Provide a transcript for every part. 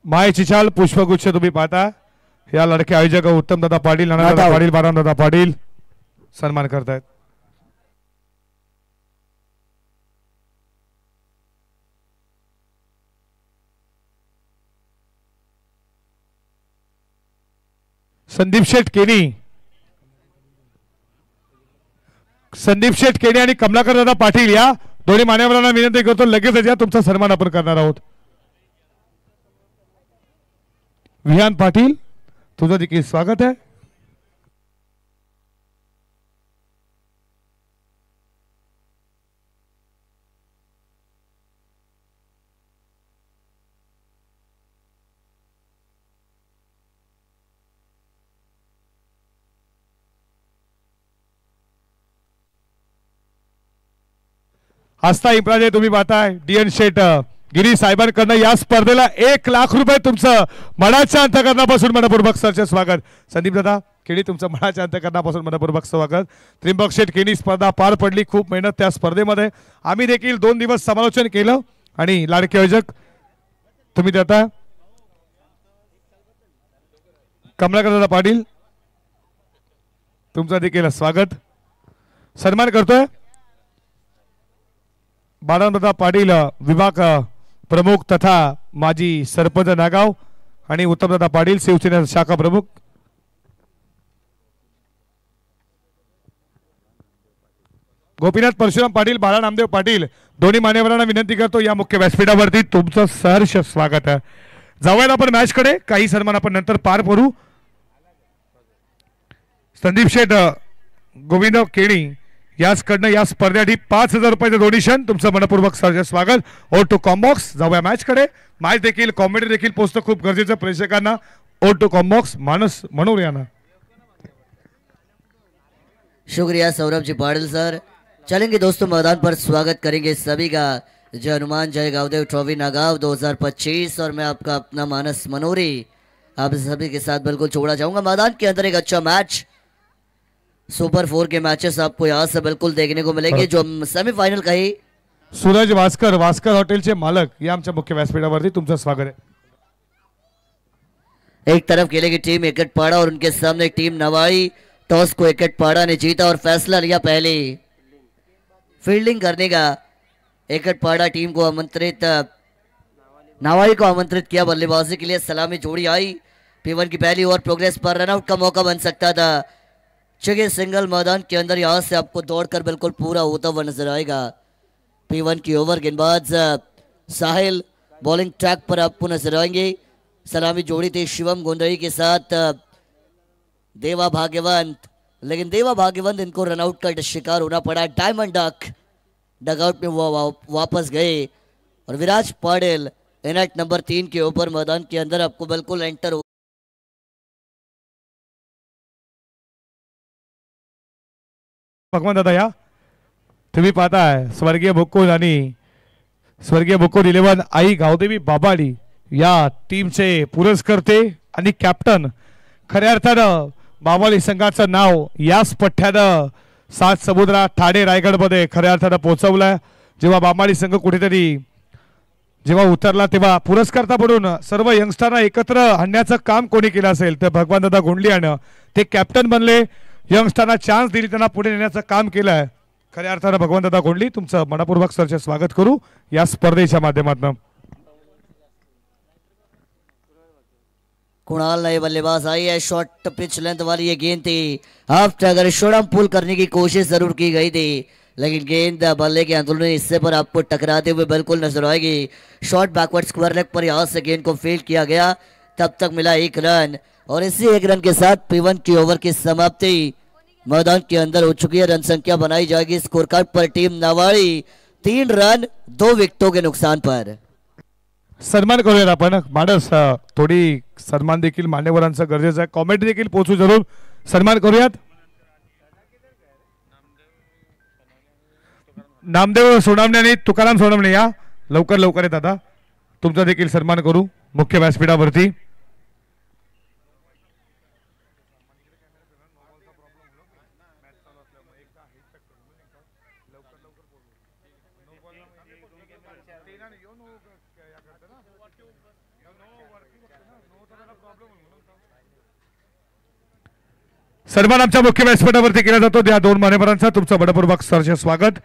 मायची चाल पुष्पगुच्छ तुम्ही पाहता या लढके आयोजक उत्तम दादा पाटील नाना पाटील बाराम दादा पाटील सन्मान करतायत. संदीप शेठ केणी आणि कमलाकर दादा पाटील या दोन्ही मान्यवरांना विनंती करतो लगेच या तुमचा सन्मान आपण करणार आहोत. विहान पाटील तुझं देखील स्वागत आहे. आस्था इम्प्राजे तुम्ही पाहताय डीएन शेट गिरी साहेबांकडनं या स्पर्धेला 1 लाख रुपये तुमचं मनाच्या अंतकरणापासून मनपूर्वक सरचे स्वागत. संदीप दादा केणी तुमचं मनाच्या अंतकरणापासून मनपूर्वक स्वागत. त्रिंबक शेठ केणी स्पर्धा पार पडली, खूप मेहनत त्या स्पर्धेमध्ये. आम्ही देखील 2 दिवस समालोचन केलं आणि लाडके आयोजक तुम्ही देता कमलाकर दादा पाटील तुमचं देखील स्वागत सन्मान करतोय. बाळादादा पाटील विभाग प्रमुख तथा माजी सरपंच नागाव आणि उत्तमदादा पाटील शिवसेना शाखा प्रमुख. गोपीनाथ परशुराम पाटील बाळा नामदेव पाटील दोन्ही मान्यवरांना विनंती करतो या मुख्य व्यासपीठावरती तुमचं सहर्ष स्वागत आहे. जाऊयात आपण मॅच कडे. काही सन्मान आपण नंतर पार पडू. संदीप शेठ गोविंद केणी याचकडनं या स्पर्धेसाठी 5000 रुपयाचं डोनेशन तुमचं मनपूर्वक स्वागत. ओ टू कॉम्बॉक्स जाऊया मॅच कडे. मॅच देखील कॉमेडी देखील पोहोचतं खूप गरजेचं प्रेक्षकांना. ओ टू कॉम्बॉक्स मानस मनोरियाना. शुक्रिया सौरभ जी पाटिल सर. चलेंगे दोस्तों मैदान पर स्वागत करेंगे सभी का. जय हनुमान जय गावदेव ट्रॉफी नागाव 2025 और मैं आपका अपना मानस मनोरी आप सभी के साथ बिल्कुल छोड़ा जाऊंगा. मैदान के अंदर एक अच्छा मैच सुपर 4 के मैचेस आपको यहाँ से बिल्कुल देखने को मिलेंगे जो सेमीफाइनल का ही. सूरज वास्कर हॉटेलचे मालक या आमच्या मुख्य व्यासपीठावरती तुमचं स्वागत आहे. एक तरफ खेलेगी टीम एकटपाड़ा और उनके सामने टीम नवाई. टॉस को एकटपाड़ा ने जीता और फैसला लिया पहले फील्डिंग करने का. एकटपाड़ा टीम को आमंत्रित नवाई को आमंत्रित किया बल्लेबाजी के लिए. सलामी जोड़ी आई. P1 की पहली ओवर प्रोग्रेस पर रनआउट का मौका बन सकता था. चुके सिंगल मैदान के अंदर यहां से आपको दौड़कर बिल्कुल पूरा होता हुआ नजर आएगा. P1 की ओवर गेंदबाज साहिल बॉलिंग ट्रैक पर आपको नजर आएंगे. सलामी जोड़ी थी शिवम गोंदड़ी के साथ देवा भाग्यवंत, लेकिन देवा भाग्यवंत इनको रनआउट का शिकार होना पड़ा. डायमंड डक डगआउट में वो वापस गए और विराज पाटिल इनट नंबर 3 के ऊपर मैदान के अंदर आपको बिल्कुल एंटर हो. भगवान दादा या तुम्ही पाहताय स्वर्गीय बुक्कुल आणि स्वर्गीय बुक्कुल 11 आई गावदेवी बाबाडी या टीमचे पुरस्कर्ते आणि कॅप्टन. खऱ्या अर्थानं बाबाडी संघाचं नाव याच पठ्ठ्यानं 7 समुद्रा ठाणे रायगड मध्ये खऱ्या अर्थानं पोहोचवलं. जेव्हा बाबाडी संघ कुठेतरी जेव्हा उतरला तेव्हा पुरस्कर्ता म्हणून सर्व यंगस्टरना एकत्र आणण्याचं काम कोणी केलं असेल तर भगवान दादा गोंडली आणि ते कॅप्टन बनले. यंगस्टरना चान्स दिली, त्यांना पुढे नेण्याचं काम केलंय. खऱ्या अर्थानं भगवान दादा गोंडली तुमचं मनपूर्वक सरचे स्वागत करू या स्पर्धेच्या माध्यमातून. कुणाल नए बल्लेबाज आई है. शॉर्ट पिच लेंथ वाली ये गेंद थी. हाफ अगर शोडम पुल करने की कोशिश जरूर की गई थी, लेकिन गेंद बल्ले के अंदरूनी हिस्से पर आपको टकराते हुए बिल्कुल नजर आएगी. शॉर्ट बैकवर्ड स्क्वायर लेग पर यहां से गेंद को फील्ड किया गया. तब तक मिला 1 रन और इसी 1 रन के साथ P1 की ओवर की समाप्ति मैदान के अंदर हो चुकी है. रन संख्या बनाई जाएगी स्कोर कार्ड पर. टीम नवाड़ी 3 रन 2 विकेटों के नुकसान पर. सन्मान करूयात आपण. माणस थोडी सन्मान देखील मान्यवरांचं गरजेचं आहे. कॉमेंट देखील पोहोचू जरूर. सन्मान करूयात. नामदेव सोनामणे आणि तुकाराम सोनामणे या लवकर येत आता. तुमचा देखील सन्मान करू मुख्य व्यासपीठावरती. सन्मान आमच्या मुख्य व्यासपीठावरती केला जातो त्या दोन मान्यवरांचा तुमचं मनपूर्वक सहर्ष स्वागत.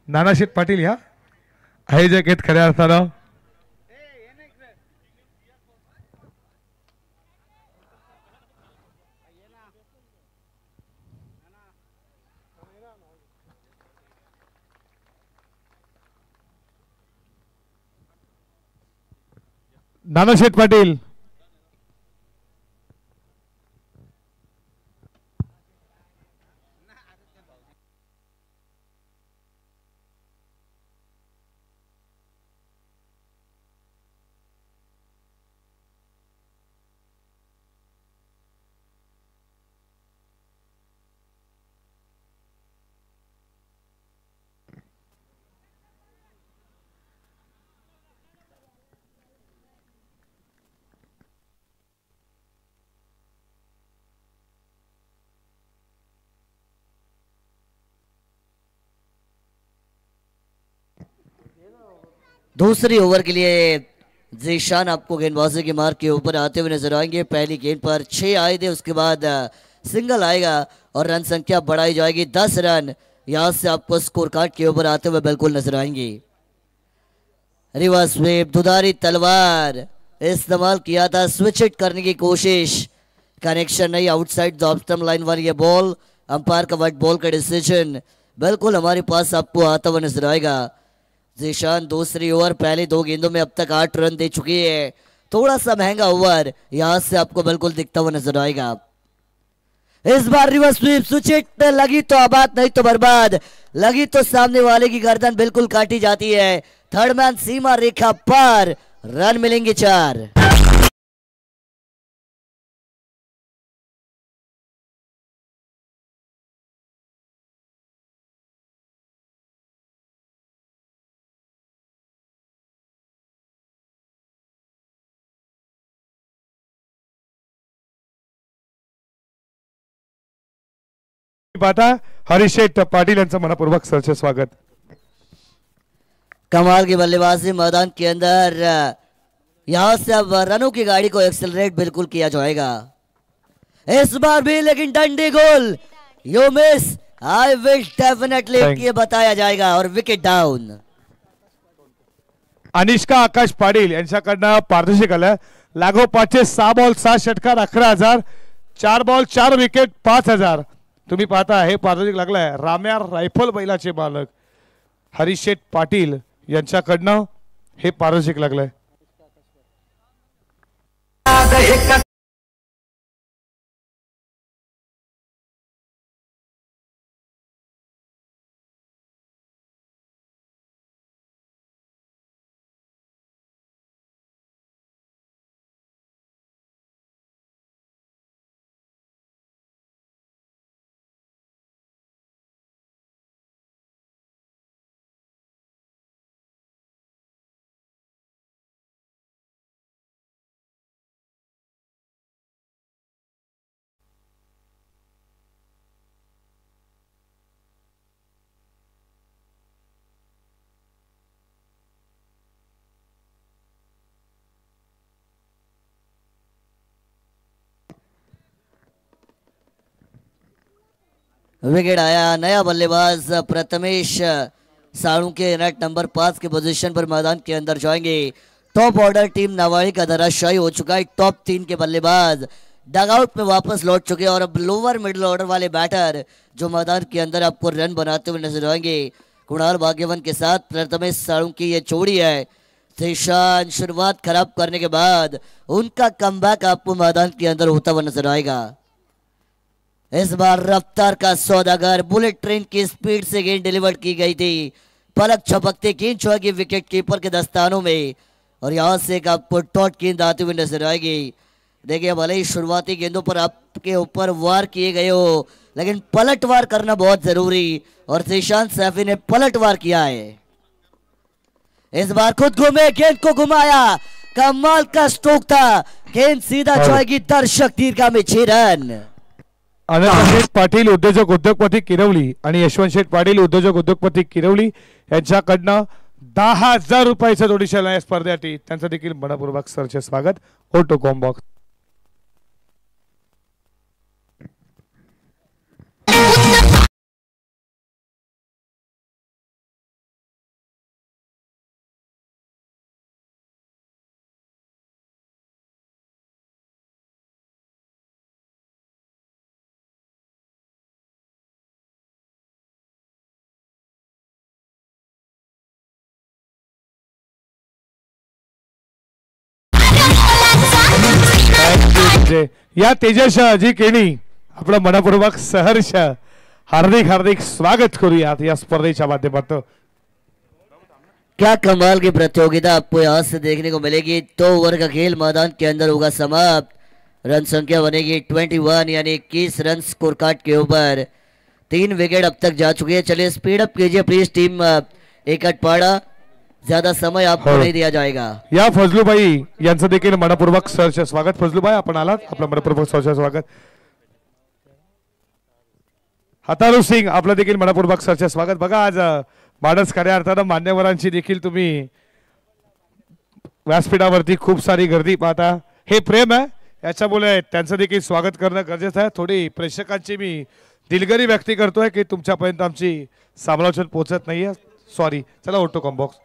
नानाशेठ पाटील या आयोजक आहेत खऱ्या अर्थानं. नानाशेठ पाटील दूसरी ओवर के लिए जीशान आपको गेंदबाजी की मार्क के ऊपर आते हुए नजर आएंगे. पहली गेंद पर 6 आए थे, उसके बाद सिंगल आएगा और रन संख्या बढ़ाई जाएगी. 10 रन यहां से आपको स्कोर कार्ड के ऊपर आते हुए बिल्कुल नजर आएंगे. रिवर्स स्वीप दुधारी तलवार इस्तेमाल किया था, स्विच हिट करने की कोशिश, कनेक्शन नहीं, outside the off stump line वाली ये बॉल. अंपायर का वाइट बॉल का डिसीजन बिल्कुल हमारे पास आपको आता हुआ नजर आएगा. जीशान दूसरी ओवर पहले 2 गेंदों में अब तक 8 रन दे चुकी है. थोड़ा सा महंगा ओवर यहां से आपको बिल्कुल दिखता हुआ नजर आएगा. इस बार रिवर्स स्वीप स्विच लगी तो आबाद, नहीं तो बर्बाद. लगी तो सामने वाले की गर्दन बिल्कुल काटी जाती है. थर्ड मैन सीमा रेखा पार, रन मिलेंगे 4. पाहता हरीशेठ पाटील यांचं मनपूर्वक सहर्ष स्वागत. कमाल की बल्लेबाजी मैदान के अंदर. यहां से अब रनों की गाड़ी को एक्सेलरेट बिल्कुल किया जाएगा. इस बार भी लेकिन डंडी गोल, you miss I will definitely ये बताया जाएगा और विकेट डाउन. अनिष्का आकाश पाटील यांच्याकडनं पारदर्शक आलं. लागोपाठचे 6 बॉल 6 षटकार 11,000, 4 बॉल 4 विकेट 5,000. तुम्ही पाहता हे पारदर्शक लागलाय राम्या रायफल बैलाचे मालक हरीशेठ पाटील यांच्याकडनं हे पारदर्शक लागलंय. विकेट आया. नया बल्लेबाज प्रथमेश साळुंके नेट नंबर 5 के पोजीशन पर मैदान के अंदर जाएंगे. टॉप ऑर्डर टीम नवाड़ी का धराशायी हो चुका है. टॉप 3 के बल्लेबाज डगआउट में वापस लौट चुके हैं और अब लोअर मिडिल ऑर्डर वाले बैटर जो मैदान के अंदर आपको रन बनाते हुए नजर आएंगे. कुणाल भाग्यवन के साथ प्रथमेश साळुंके ये जोड़ी है. जीशान शुरुआत खराब करने के बाद उनका कमबैक आपको मैदान के अंदर होता हुआ नजर आएगा. इस बार रफ्तार का सौदागर, बुलेट ट्रेन की स्पीड से गेंद डिलीवर की गई थी. पलक झपकते गेंद छोड़ेगी विकेट कीपर के दस्तानों में और यहां से एक आपको डॉट गेंद आती हुई नजर आएगी. देखिए भले ही शुरुआती गेंदों पर आपके ऊपर वार किए गए हो, लेकिन पलटवार करना बहुत जरूरी और जीशान सैफी ने पलटवार किया है. इस बार खुद घूमे, गेंद को घुमाया, कमाल का स्ट्रोक था. गेंद सीधा जाएगी दर्शक दीर्घा में 6 रन. अनंत पाटील उद्योजक उद्योगपती किरवली आणि यशवंत शेठ पाटील उद्योजक उद्योगपती किरवली यांच्याकडनं 10,000 रुपयाचं जोडीशाल या स्पर्धेसाठी त्यांचं देखील मनपूर्वक सरचे स्वागत. ऑटो कॉम्बॉक्स या तेजस जी केणी आपलं मनपूर्वक सहर्ष हार्दिक हार्दिक स्वागत करूयात या स्पर्धेच्या माध्यमातून. क्या कमाल की प्रतियोगिता आपको यहाँ से देखने को मिलेगी. 2 ओवर का खेल मैदान के अंदर होगा समाप्त. रन संख्या बनेगी 21 यानी 21 रन स्कोर कार्ड के ऊपर. 3 विकेट अब तक जा चुके हैं. चलिए स्पीड अप कीजिए प्लीज टीम एकटपाड़ा. ज्यादा समय आपको नहीं दिया जाएगा. या फजलूबाई यांचं देखील मनपूर्वक सहर्ष स्वागत. फजलूबाई आपण आलात, आपलं मनपूर्वक सहर्ष स्वागत. हतारू सिंग आपलं देखील मनपूर्वक सहर्ष स्वागत. बघा आज माणस खऱ्या अर्थानं मान्यवरांची देखील तुम्ही व्यासपीठावरती खूप सारी गर्दी पाहता. हे प्रेम आहे, याच्यामुळे त्यांचं देखील स्वागत करणं गरजेचं आहे. थोडी प्रेक्षकांची मी दिलगिरी व्यक्त करतोय की तुमच्यापर्यंत आमची समालोचन पोहोचत नाहीये, सॉरी. चला ऑटो कॉम्बॉक्स.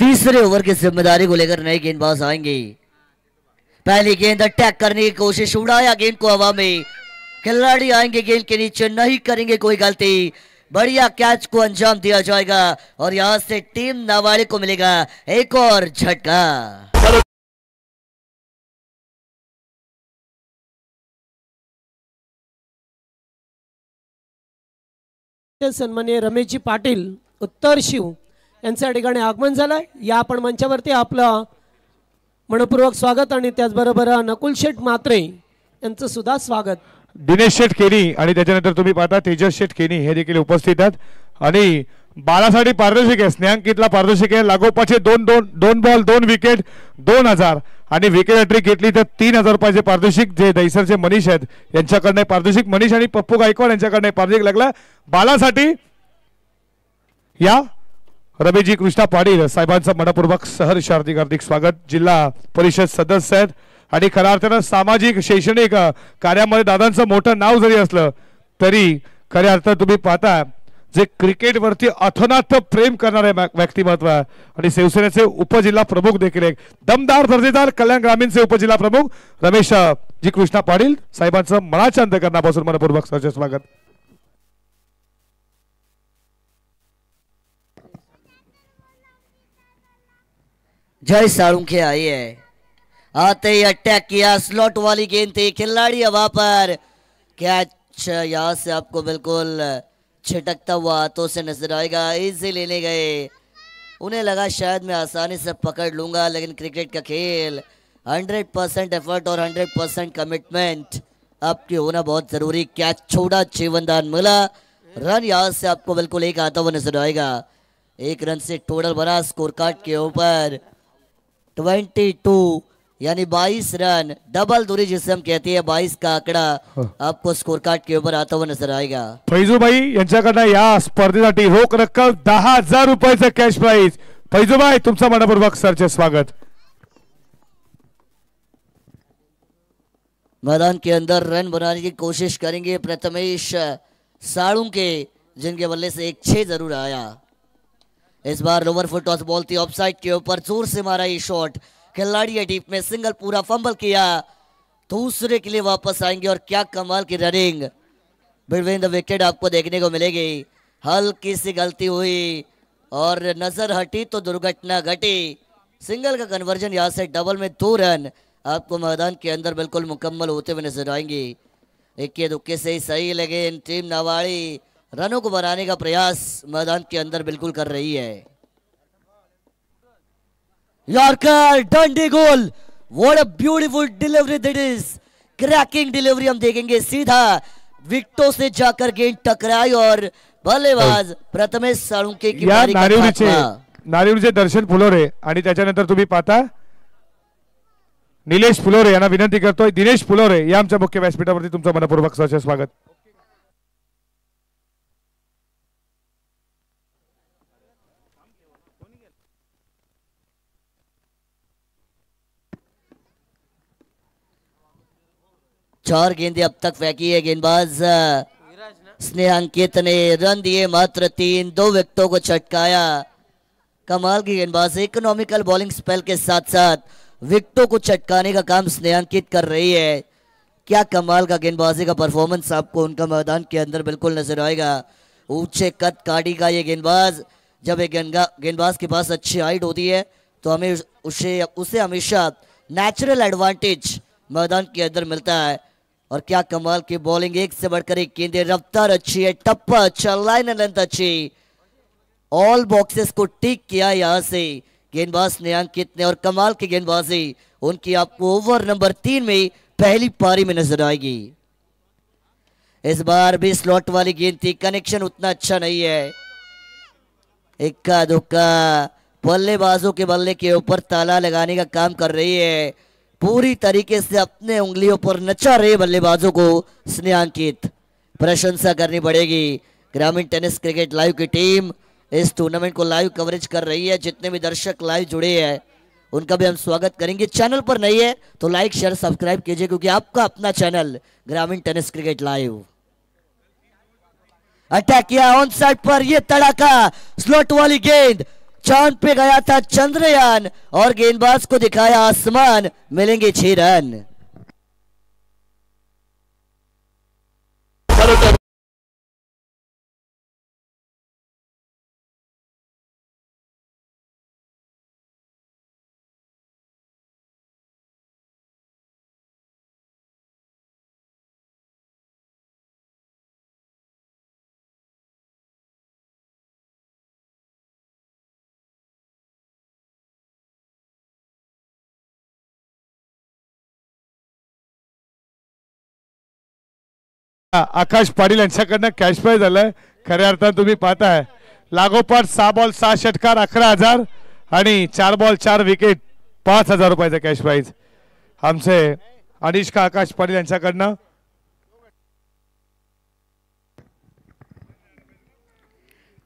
तीसरे ओवर की जिम्मेदारी को लेकर नए गेंदबाज आएंगे. पहली गेंद अटैक करने की कोशिश, उड़ाया गेंद को हवा में. खिलाड़ी आएंगे गेंद के नीचे, नहीं करेंगे कोई गलती. बढ़िया कैच को अंजाम दिया जाएगा और यहां से टीम नावाड़े को मिलेगा एक और झटका. सन्माननीय रमेशजी पाटील उत्तर शिव यांच्या ठिकाणी आगमन झालंय. या आपण मंचावरती आपलं मनपूर्वक स्वागत आणि त्याचबरोबर नकुल शेठ म्हात्रे यांचं सुद्धा स्वागत. दिनेश शेठ केनी आणि त्याच्यानंतर तुम्ही पाहता तेजस शेठ केनी हे देखील उपस्थित आहेत. आणि बाळासाठी पारदर्शक आहे, स्नेहांकितला पारदर्शक आहे. लागोपाचे दोन बॉल 2 विकेट 2,000 आणि विकेट हॅट्रिक घेतली तर 3,000 रुपयाचे पारदर्शक जे दैसरचे मनीष आहेत यांच्याकडनं पारदर्शक. मनीष आणि पप्पू गायकवाड यांच्याकडनं पारदर्शक लागला. बाळासाठी या रमेशजी कृष्णा पाटील साहेबांचं मनपूर्वक सहर्ष हार्दिक हार्दिक स्वागत. जिल्हा परिषद सदस्य आहेत आणि खऱ्या अर्थानं सामाजिक शैक्षणिक कार्यामध्ये दादांचं मोठं नाव जरी असलं तरी खऱ्या अर्थानं तुम्ही पाहता जे क्रिकेटवरती अथोनात प्रेम करणारे व्यक्तिमत्व आणि शिवसेनेचे उपजिल्हा प्रमुख देखील एक दमदार दर्जेदार कल्याण ग्रामीणचे उपजिल्हा प्रमुख रमेश जी कृष्णा पाटील साहेबांचं मनाच्या अंतःकरणापासून मनपूर्वक सहर्ष स्वागत. जय साळुंखे आई है. आते ही अटैक किया, स्लॉट वाली गेंद थी, खिलाड़ी हवा पर. कैच यहां से आपको बिल्कुल छिटकता हुआ हाथों से नजर आएगा. इजी लेने गए, उन्हें लगा शायद मैं आसानी से पकड़ लूंगा, लेकिन क्रिकेट का खेल 100% एफर्ट और 100% कमिटमेंट आपकी होना बहुत जरूरी. कैच छोड़ा, जीवनदान मिला. रन यहां से आपको बिल्कुल एक आता हुआ नजर आएगा. 1 रन से टोटल बना स्कोर कार्ड के ऊपर 22 यानी 22 रन. डबल दूरी जिसे हम कहते हैं 22 का आंकड़ा आपको स्कोर कार्ड के ऊपर आता हुआ नजर आएगा. फैजूबाई यांच्याकडनं या स्पर्धेसाठी रोख रक्कम 10,000 रुपयाचं कॅश प्राइज. फैजूबाई तुमचं मनपूर्वक सरचे स्वागत. मैदान के अंदर रन बनाने की कोशिश करेंगे प्रथमेश साळुंखे, जिनके बल्ले से एक 6 जरूर आया. इस बार लोअर फुट टॉस बॉल थी, ऑफसाइड के ऊपर जोर से मारा ये शॉट. खिलाड़ी है डीप में, सिंगल पूरा फंबल किया. दूसरे के लिए वापस आएंगे और क्या कमाल की रनिंग बिटवीन द विकेट आपको देखने को मिलेगी. हल्की सी गलती हुई और नजर हटी तो दुर्घटना घटी. सिंगल का कन्वर्जन यहाँ से डबल में 2 रन आपको मैदान के अंदर बिल्कुल मुकम्मल होते हुए नजर आएंगे. इक्के दुक्के से ही सही, लेकिन टीम नावाड़ी रनों को बनाने का प्रयास मैदान के अंदर बिल्कुल कर रही है. यॉर्कर डंडी गोल. What a beautiful delivery that is. Cracking delivery हम देखेंगे. सीधा विकेटों से जाकर गेंद टकराई और बल्लेबाज प्रथमेश साळुंखे की या नारिवलीचे दर्शन फुलोरे आणि त्याच्यानंतर तुम्ही पाहता निलेश फुलोरे यांना विनंती करतोय. दिनेश फुलोरे या आमच्या मुख्य व्यासपीठावरती तुमचं मनपूर्वक सहर्ष स्वागत. 4 गेंदें अब तक फेंकी है गेंदबाज स्नेहांकित ने, रन दिए मात्र 3, 2 विकेटों को छटकाया। कमाल की गेंदबाज, इकोनॉमिकल बॉलिंग स्पेल के साथ साथ विकेटों को चटकाने का काम स्नेहांकित कर रही है। क्या कमाल का गेंदबाजी का परफॉर्मेंस आपको उनका मैदान के अंदर बिल्कुल नजर आएगा। ऊंचे कद काटी का ये गेंदबाज, जब एक गेंदबाज के पास अच्छी हाइट होती है तो हमें उसे हमेशा नेचुरल एडवांटेज मैदान के अंदर मिलता है। और क्या कमाल की बॉलिंग, एक से बढ़कर एक गेंदे, रफ्तार अच्छी है, टप्पा अच्छा, लाइन लेंथ अच्छी, ऑल बॉक्सेस को टिक किया यहां से गेंदबाज स्नेहांकित ने। और कमाल की गेंदबाजी उनकी आपको ओवर नंबर 3 में पहली पारी में नजर आएगी। इस बार भी स्लॉट वाली गेंद थी, कनेक्शन उतना अच्छा नहीं है, इक्का दुक्का, बल्लेबाजों के बल्ले के ऊपर ताला लगाने का काम कर रही है। पूरी तरीके से अपने उंगलियों पर नचा रहे बल्लेबाजों को स्नेहांकित, प्रशंसा करनी पड़ेगी। ग्रामीण टेनिस क्रिकेट लाइव की टीम इस टूर्नामेंट को लाइव कवरेज कर रही है। जितने भी दर्शक लाइव जुड़े हैं उनका भी हम स्वागत करेंगे। चैनल पर नहीं है तो लाइक शेयर सब्सक्राइब कीजिए, क्योंकि आपका अपना चैनल ग्रामीण टेनिस क्रिकेट लाइव। अटैक किया ऑन साइड पर, यह तड़ाका, स्लॉट वाली गेंद, चांद पे गया था चंद्रयान और गेंदबाज को दिखाया आसमान, मिलेंगे 6 रन। आकाश पाटील यांच्याकडनं कॅश प्राइज झालंय। खऱ्या अर्थानं तुम्ही पाहताय लागोपाठ 6 बॉल 6 षटकार 11,000 आणि 4 बॉल 4 विकेट 5,000 रुपयाचा कॅश प्राइज आमचे अनिष्का आकाश पाटील यांच्याकडनं।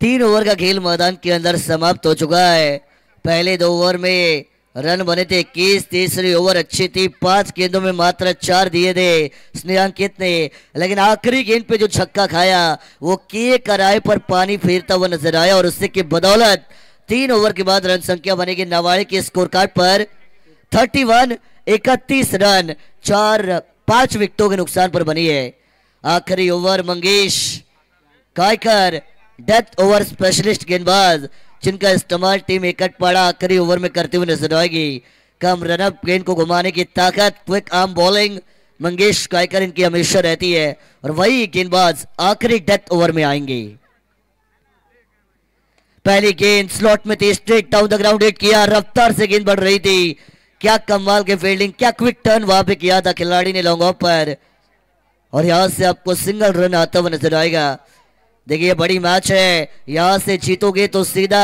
3 ओवर का खेल मैदान के अंदर समाप्त हो चुका है। पहले 2 ओवर में रन बने थे 21, तीसरी ओवर अच्छी थी, 5 गेंदों में मात्र 4 दिए थे स्नेहांकित ने, लेकिन आखिरी गेंद पे जो छक्का खाया वो के कराए पर पानी फेरता हुआ नजर आया और उससे की बदौलत 3 ओवर के बाद रन संख्या बनेगी नवाड़ी के स्कोर कार्ड पर 31, 31 रन 5 विकेटों के नुकसान पर बनी है। आखिरी over Mangesh Kaykar death over specialist गेंदबाज जिनका इस्तेमाल टीम एकटपाड़ा आखिरी ओवर में करते हुए नजर आएगी। कम रनअप गेंद को घुमाने की ताकत, क्विक आर्म बॉलिंग मंगेश कायकर इनकी हमेशा रहती है और वही गेंदबाज आखिरी डेथ ओवर में आएंगे। पहली गेंद स्लॉट में थी, straight down the ground hit किया, रफ्तार से गेंद बढ़ रही थी। क्या कमाल के फील्डिंग, क्या क्विक टर्न वहां पे किया था खिलाड़ी ने लॉन्ग ऑफ पर, और यहां से आपको सिंगल रन आता हुआ नजर आएगा। देखिए बड़ी मैच है, यहां से जीतोगे तो सीधा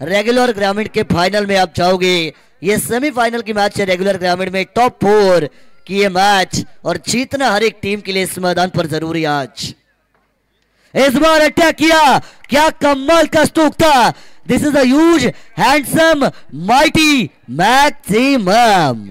रेगुलर ग्रामीण के फाइनल में आप जाओगे। ये सेमीफाइनल की मैच है रेगुलर ग्रामीण में, टॉप 4 की ये मैच, और जीतना हर एक टीम के लिए इस मैदान पर जरूरी आज। इस बार अटैक किया, क्या कमाल का स्ट्रोक था। This is a huge handsome mighty maximum.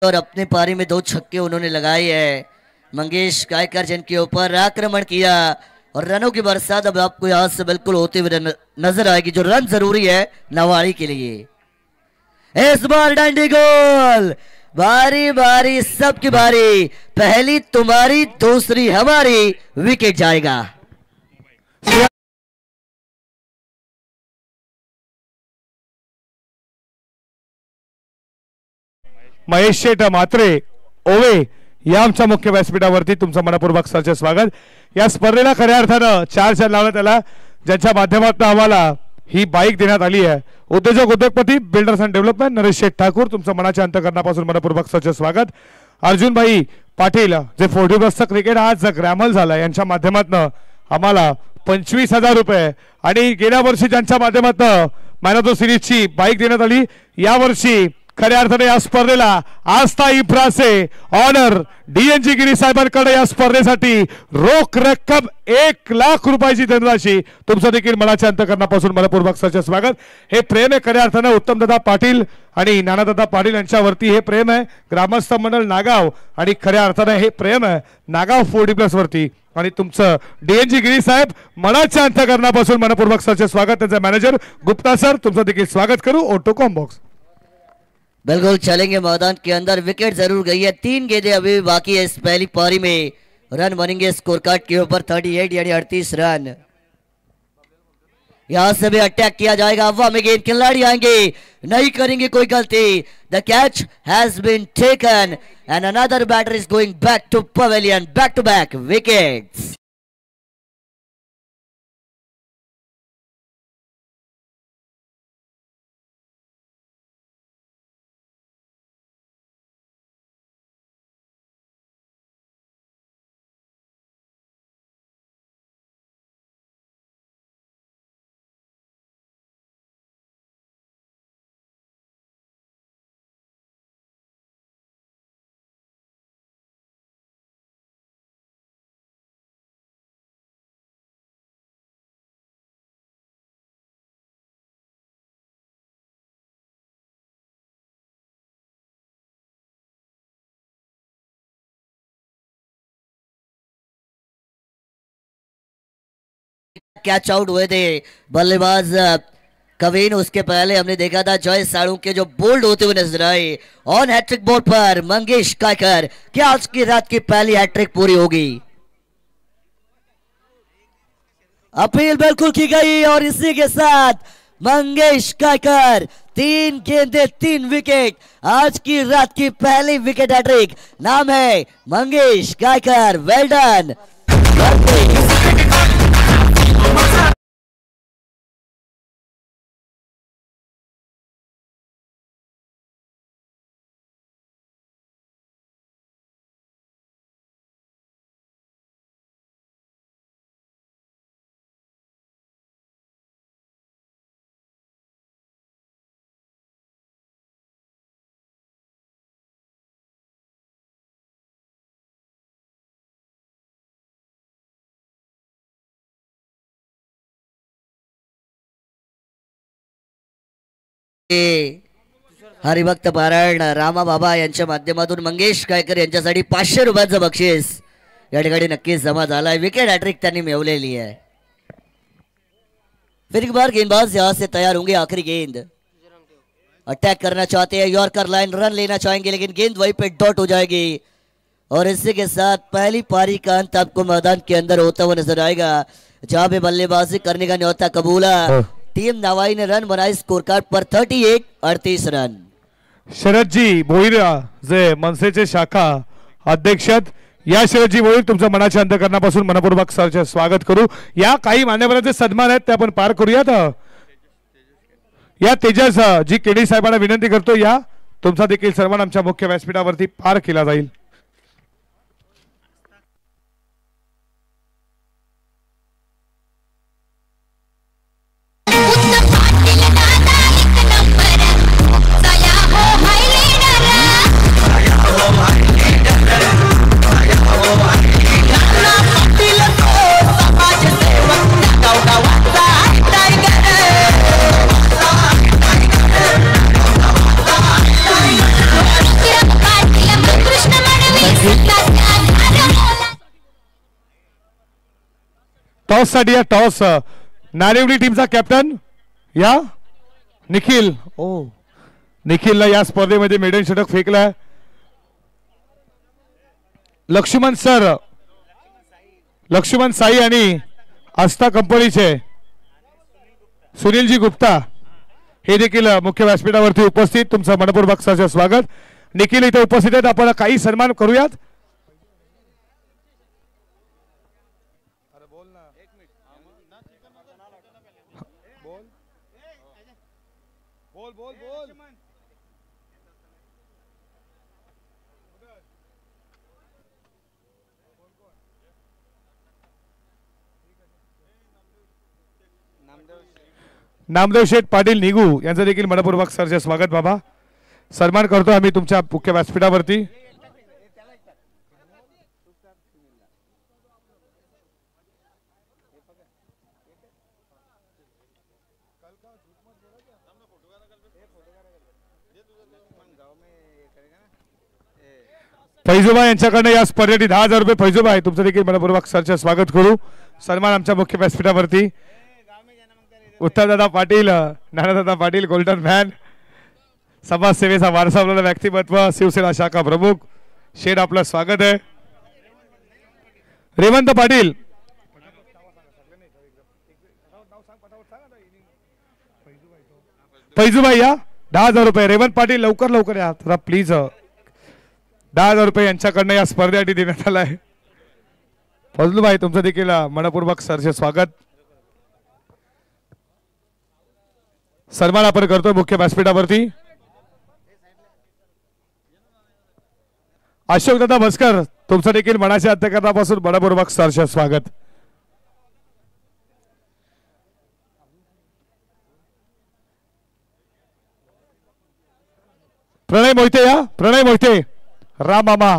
और अपने पारी में 2 छक्के उन्होंने लगाए हैं मंगेश कायकर, जिनके ऊपर आक्रमण किया और रनों की बरसात अब आपको यहां से बिल्कुल होते हुए नजर आएगी, जो रन जरूरी है नवाड़ी के लिए। इस बार डंडी गोल, बारी बारी सबकी बारी, पहली तुम्हारी दूसरी हमारी, विकेट जाएगा। महेश शेठ म्हात्रे ओवे या आमच्या मुख्य व्यासपीठावरती तुमचं मनपूर्वक सरचे स्वागत। या स्पर्धेला खऱ्या अर्थानं 4 लावण्यात आला, ज्यांच्या माध्यमातून आम्हाला ही बाईक देण्यात आली आहे। उद्योजक उद्योगपती बिल्डर्स अँड डेव्हलपमेंट नरेश शेठ ठाकूर, तुमचं मनाच्या अंतःकरणापासून मनपूर्वक सरचे स्वागत। अर्जुनभाई पाटील जे 40+ क्रिकेट आज ग्रॅमल झाला यांच्या माध्यमातून आम्हाला 25,000 रुपये आणि गेल्या वर्षी ज्यांच्या माध्यमातून मॅन ऑफ द सिरीजची बाईक देण्यात आली, या वर्षी खऱ्या अर्थाने या स्पर्धेला आस्था इफ्रासे ऑनर डीएनजी गिरी साहेबांकडे या स्पर्धेसाठी रोख रक्कम 1,00,000 रुपयाची धनराशी. तुमचं देखील मनाच्या अंतकरणापासून मनपूर्वक सरचे स्वागत. हे प्रेम आहे खऱ्या अर्थाने उत्तमदादा पाटील आणि नानादादा पाटील यांच्यावरती हे प्रेम आहे. ग्रामस्थ मंडळ नागाव आणि खऱ्या अर्थाने हे प्रेम आहे नागाव 40+ वरती. आणि तुमचं डीएनजी गिरी साहेब मनाच्या अंतकरणापासून मनपूर्वक सरचे स्वागत. त्यांचे मॅनेजर गुप्ता सर तुमचं देखील स्वागत करू. ऑटो कॉम्बॉक्स बिल्कुल चलेंगे मैदान के अंदर. विकेट जरूर गई है, 3 गेंदें अभी भी बाकी है इस पहली पारी में. रन बनेंगे स्कोर कार्ड के ऊपर 38 यानी 38 रन. यहां से भी अटैक किया जाएगा. हवा में गेंद, खिलाड़ी आएंगे, नहीं करेंगे कोई गलती. The catch has been taken and another batter is going back to pavilion. Back to back wickets. Catch out हुए थे बल्लेबाज कवीन. उसके पहले हमने देखा था जॉय साड़ू के जो बोल्ड होते हुए नजर आए. ऑन हैट्रिक बोर्ड पर मंगेश कायकर. क्या आज की रात की पहली हैट्रिक पूरी होगी? अपील बिल्कुल की गई और इसी के साथ मंगेश कायकर 3 गेंदे 3 विकेट. आज की रात की पहली विकेट हैट्रिक. नाम है मंगेश कायकर. वेल डन. हरिभक्त पारायण रामा बाबा यांच्या माध्यमातून मंगेश कायकर यांच्यासाठी 500 रुपयाचं बक्षीस या ठिकाणी नक्कीच जमा झालाय. विकेट हॅट्रिक त्यांनी मिळवलेली आहे. फिर एक बार गेंदबाज यहां से तैयार होंगे. आखिरी गेंद अटैक करना चाहते हैं यॉर्कर लाइन, रन लेना चाहेंगे लेकिन गेंद वहीं पे डॉट हो जाएगी. और इसी के साथ पहली पारी का अंत आपको मैदान के अंदर होता हुआ नजर आएगा. जहां पे बल्लेबाजी करने का न्योता कबूला. टीम नवाई ने रन बनाए स्कोर कार्ड पर 38 रन. शरदजी भोईर जे मनसेचे शाखा अध्यक्ष या शरदजी भोईर तुमचं मनाच्या अंतकरणापासून मनपूर्वक सरचे स्वागत करू. या काही मान्यवरांचे सन्मान आहेत ते आपण पार करूयात. या तेजस जी केडी साहेबांना विनंती करतो या तुमचा देखील सन्मान आमच्या मुख्य व्यासपीठावरती पार केला जाईल. टॉस साठी टॉस नारिवली टीमचा कॅप्टन या निखिल. ओ निखिलला या स्पर्धेमध्ये मेडन षटक फेकलाय. लक्ष्मण सर, लक्ष्मण साई आणि आस्था कंपनीचे सुनीलजी गुप्ता हे देखील मुख्य व्यासपीठावरती उपस्थित. तुमचं मनपूर्वक सरचे स्वागत. निखिल इथे उपस्थित आहेत. आपण काही सन्मान करूयात. नामदेव शेठ पाटील निगू यांचं देखील मनपूर्वक सरचे स्वागत बाबा. सन्मान करतो आम्ही तुमच्या मुख्य व्यासपीठावरती. फैजोबा यांच्याकडनं या स्पर्धेसाठी 10,000 रुपये. फैजोबा आहे तुमचं देखील मनपूर्वक सरचे स्वागत करू. सन्मान आमच्या मुख्य व्यासपीठावरती. उत्तमदादा पाटील, नानादादा पाटील गोल्डन मॅन, समाजसेवेचा वारसा असलेला व्यक्तिमत्व, शिवसेना शाखा प्रमुख. शेठ आपलं स्वागत आहे. रेवंत पाटील, फैजूबाई या 10,000 रुपये. रेवंत पाटील लवकर लवकर या जरा प्लीज. 10,000 रुपये यांच्याकडनं या स्पर्धेसाठी देण्यात आला आहे. फजलूबाई तुमचं देखील मनपूर्वक सरचे स्वागत. सन्मान आपण करतोय मुख्य व्यासपीठावरती. अशोकदादा भस्कर तुमचं देखील मनाच्या अंतःकरणापासून मनपूर्वक सरचे स्वागत. प्रणय मोहिते या. प्रणय मोहिते, राम मामा,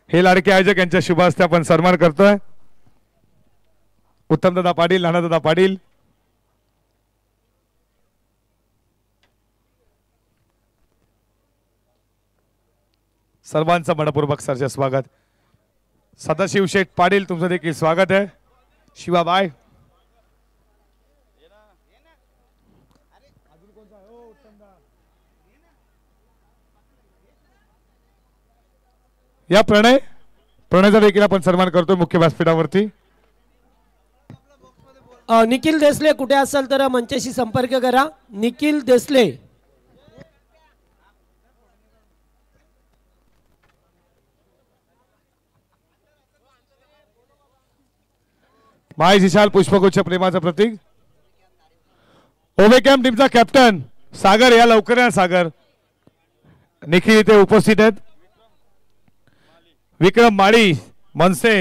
हे लाडके आयोजक यांच्या शुभ हस्ते आपण सन्मान करतोय. उत्तमदादा पाटील, नानादादा पाटील, सर्वांचं मनपूर्वक सरचे स्वागत. सदाशिव शेठ पाटील तुमचं देखील स्वागत आहे. शिवाबाई, या प्रणयचा देखील आपण सन्मान करतो मुख्य व्यासपीठावरती. निखिल देसले कुठे असाल तर मंचाशी संपर्क करा. निखिल देसले. माय विशाल पुष्पगुच्छ प्रेमाचं प्रतीक. ओवे कॅम्प टीमचा कॅप्टन सागर या लवकर या. सागर, निखिल इथे उपस्थित आहेत. विक्रम माळी मनसे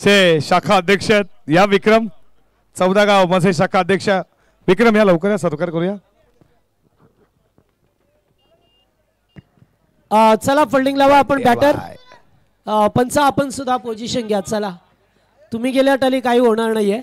चे शाखा अध्यक्ष या. विक्रम 14 गाव मनसे शाखा अध्यक्ष विक्रम या लवकर या. सत्कार करूया. चला फिल्डिंग लावा आपण बॅटर. पंचा आपण सुद्धा पोझिशन घ्या. चला तुम्ही गेल्या टाली काही होणार नाहीये.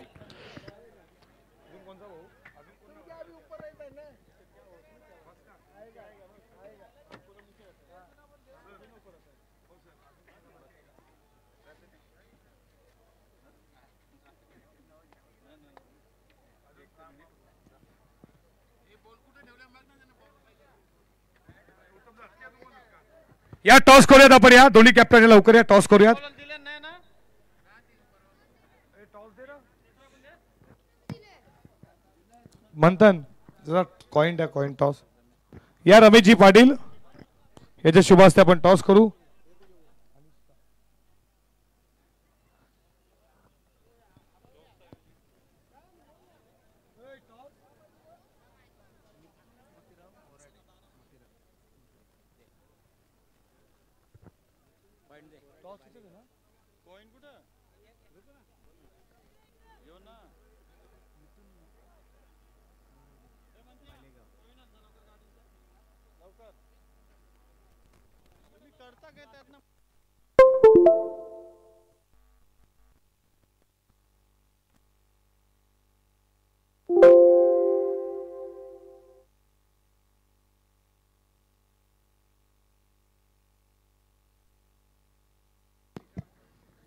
या टॉस करूयात आपण. या दोन्ही कॅप्टन लवकर या टॉस करूयात. मंथन जरा कॉइन द्या. कॉइन टॉस या. रमेशजी पाटील याच्या शुभ हस्ते आपण टॉस करू.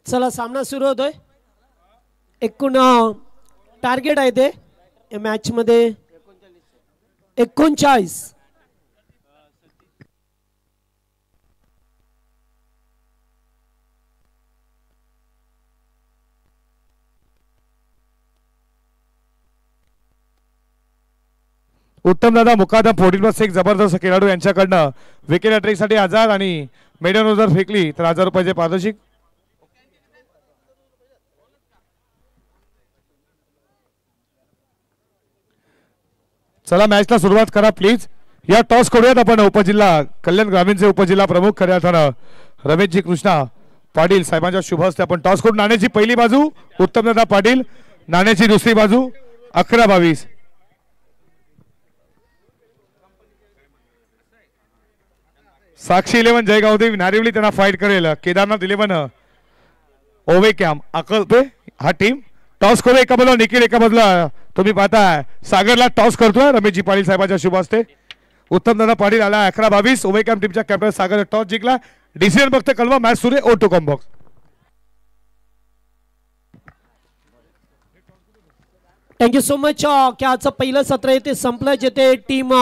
चला सामना सुरू होतोय. एकूण टार्गेट आहे ते या मॅच मध्ये 39. उत्तमदादा मुकादम 14 एक जबरदस्त खेळाडू यांच्याकडनं विकेट हॅट्रिकसाठी 1000 आणि मेडन जर फेकली तर 1000 रुपयाचे पारितोषिक. चला मॅचला सुरुवात करा प्लीज. या टॉस करूयात आपण. उपजिल्हा कल्याण ग्रामीणचे उपजिल्हा प्रमुख खऱ्या अर्थानं रमेशजी कृष्णा पाटील साहेबांच्या शुभ हस्ते आपण टॉस करून नाण्याची पहिली बाजू उत्तमदादा पाटील, नाण्याची दुसरी बाजू 11-22. साक्षी 11 जयगावदेव नारिवली त्यांना फाइट करेल. केदारनाथ 11 ओवे कॅम्प अकल्पे हा टीम टॉस करू. एका बाजूला निखिल, एका बाजूला तुम्ही पाहताय सागरला टॉस करतोय रमेशजी पाटील साहेबांच्या शुभ हस्ते. उत्तमदादा पाटील आला 11-22. ओवे कॅम्प टीमच्या कॅप्टन सागर टॉस जिंकला. डिसिजन बघते कलवा मॅच सुरू आहे. O2 combox. Thank you so much. आजचं पहिलं सत्र इथे संपलं जिथे टीम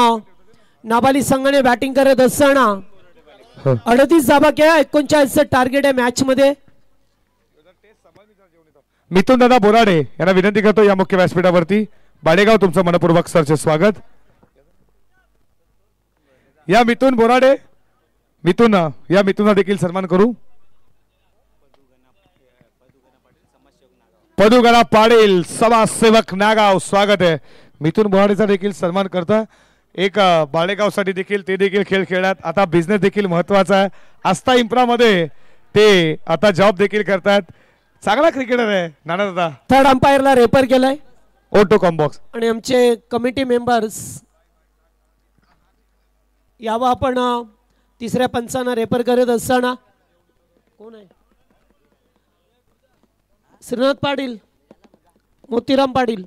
नाबाली संघाने बॅटिंग करत असताना 38 धावा केल्या. 39 टार्गेट आहे मॅच मध्ये. मिथुन दादा बोराडे यांना विनंती करतो या मुख्य व्यासपीठावरती. बाडेगाव तुमचं मनपूर्वक सरचे स्वागत. या मिथुन बोराडे, मिथुन या मिथुनला देखील सन्मान करू. पदुगणा पाटील समाजसेवक नागाव स्वागत आहे. मिथुन बोराडेचा देखील सन्मान करता. एक बाळेगावसाठी देखील ते देखील खेळ खेळतात. आता बिझनेस देखील महत्वाचा आहे. आस्था इम्प्रामध्ये ते आता जॉब देखील करतात. चांगला क्रिकेटर आहे नाना दादा. थर्ड अंपायरला रेफर केलाय. O2 combox. आणि आमचे कमिटी मेंबर्स यावा आपण तिसऱ्या पंचांना रेफर करत असताना कोण आहे? श्रीनाथ पाटील, मोतीराम पाटील.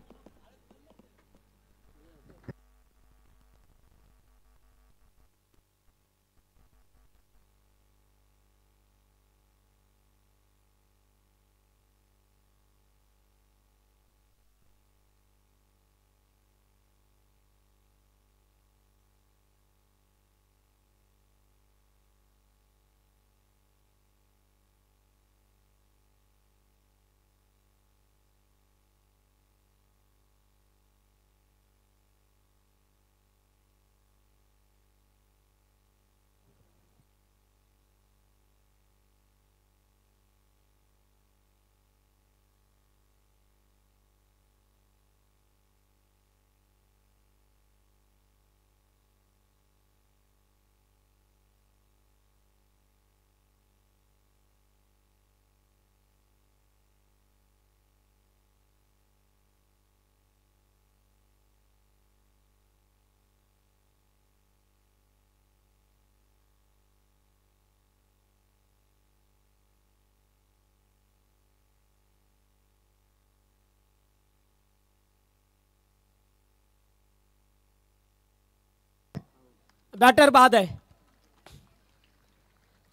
बॅटर बाद आहे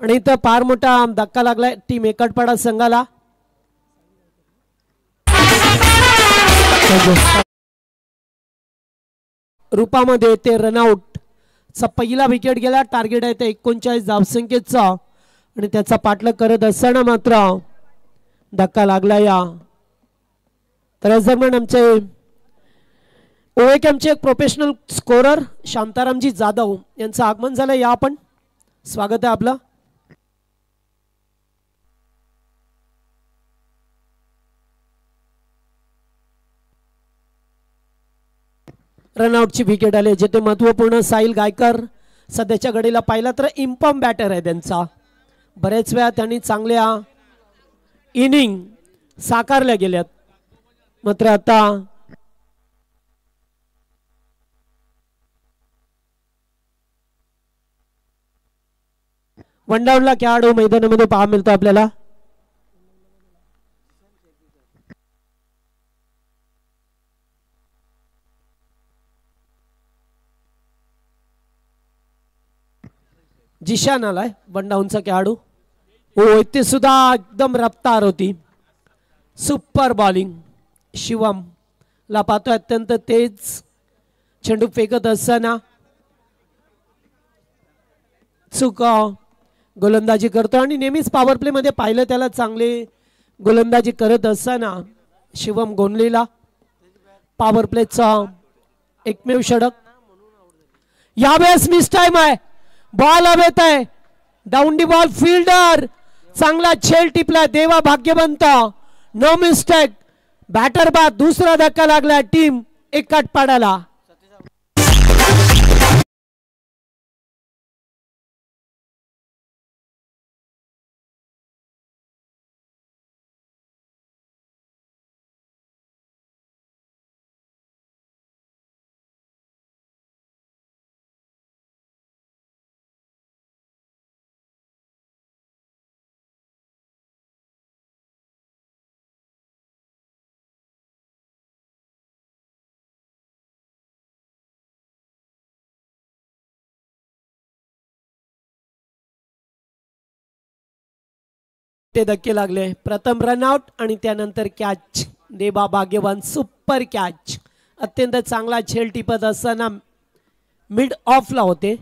आणि इथं फार मोठा धक्का लागलाय टीम एकटपाडा संघाला. रूपामध्ये ते रनआउट चा पहिला विकेट गेला. टार्गेट आहे ते 39 धावसंख्येचा आणि त्याचा पाठलाग करत असताना मात्र धक्का लागला. या तर दरम्यान आमचे ओएकएमचे एक प्रोफेशनल स्कोरर शांतारामजी जाधव यांचं आगमन झालं. या आपण स्वागत आहे आपलं. रनआउटची विकेट आली जिथे महत्वपूर्ण साहिल गायकर सध्याच्या घडीला पाहिला तर इम्पॉम बॅटर आहे त्यांचा. बरेच वेळा त्यांनी चांगल्या इनिंग साकारल्या गेल्यात मात्र आता वन डाऊनला खेळाडू मैदानामध्ये पाहायला मिळतो आपल्याला. जिशान आलाय वन डाऊनचा खेळाडू. हो इथे सुद्धा एकदम रफ्तार होती. सुपर बॉलिंग शिवम ला पाहतोय अत्यंत तेज चेंडू फेकत असताना चूक गोलंदाजी करतो आणि नेहमीच पॉवर प्ले मध्ये पाहिलं त्याला चांगले गोलंदाजी करत असताना शिवम गोंधलेला पॉवर प्लेचा एकमेव षटक. यावेळेस मिस टाइम आहे. बॉल हवेत आहे. डाऊन दी बॉल फिल्डर चांगला छेल टिपला. देवा भाग्यवंत. No mistake. बॅटर बाद. दुसरा धक्का लागला टीम एकटपाड्याला. ते धक्के लागले. प्रथम रनआउट आणि त्यानंतर कॅच. देबा भाग्यवान सुपर कॅच. अत्यंत चांगला झेल टिपत असताना मिड ऑफला होते.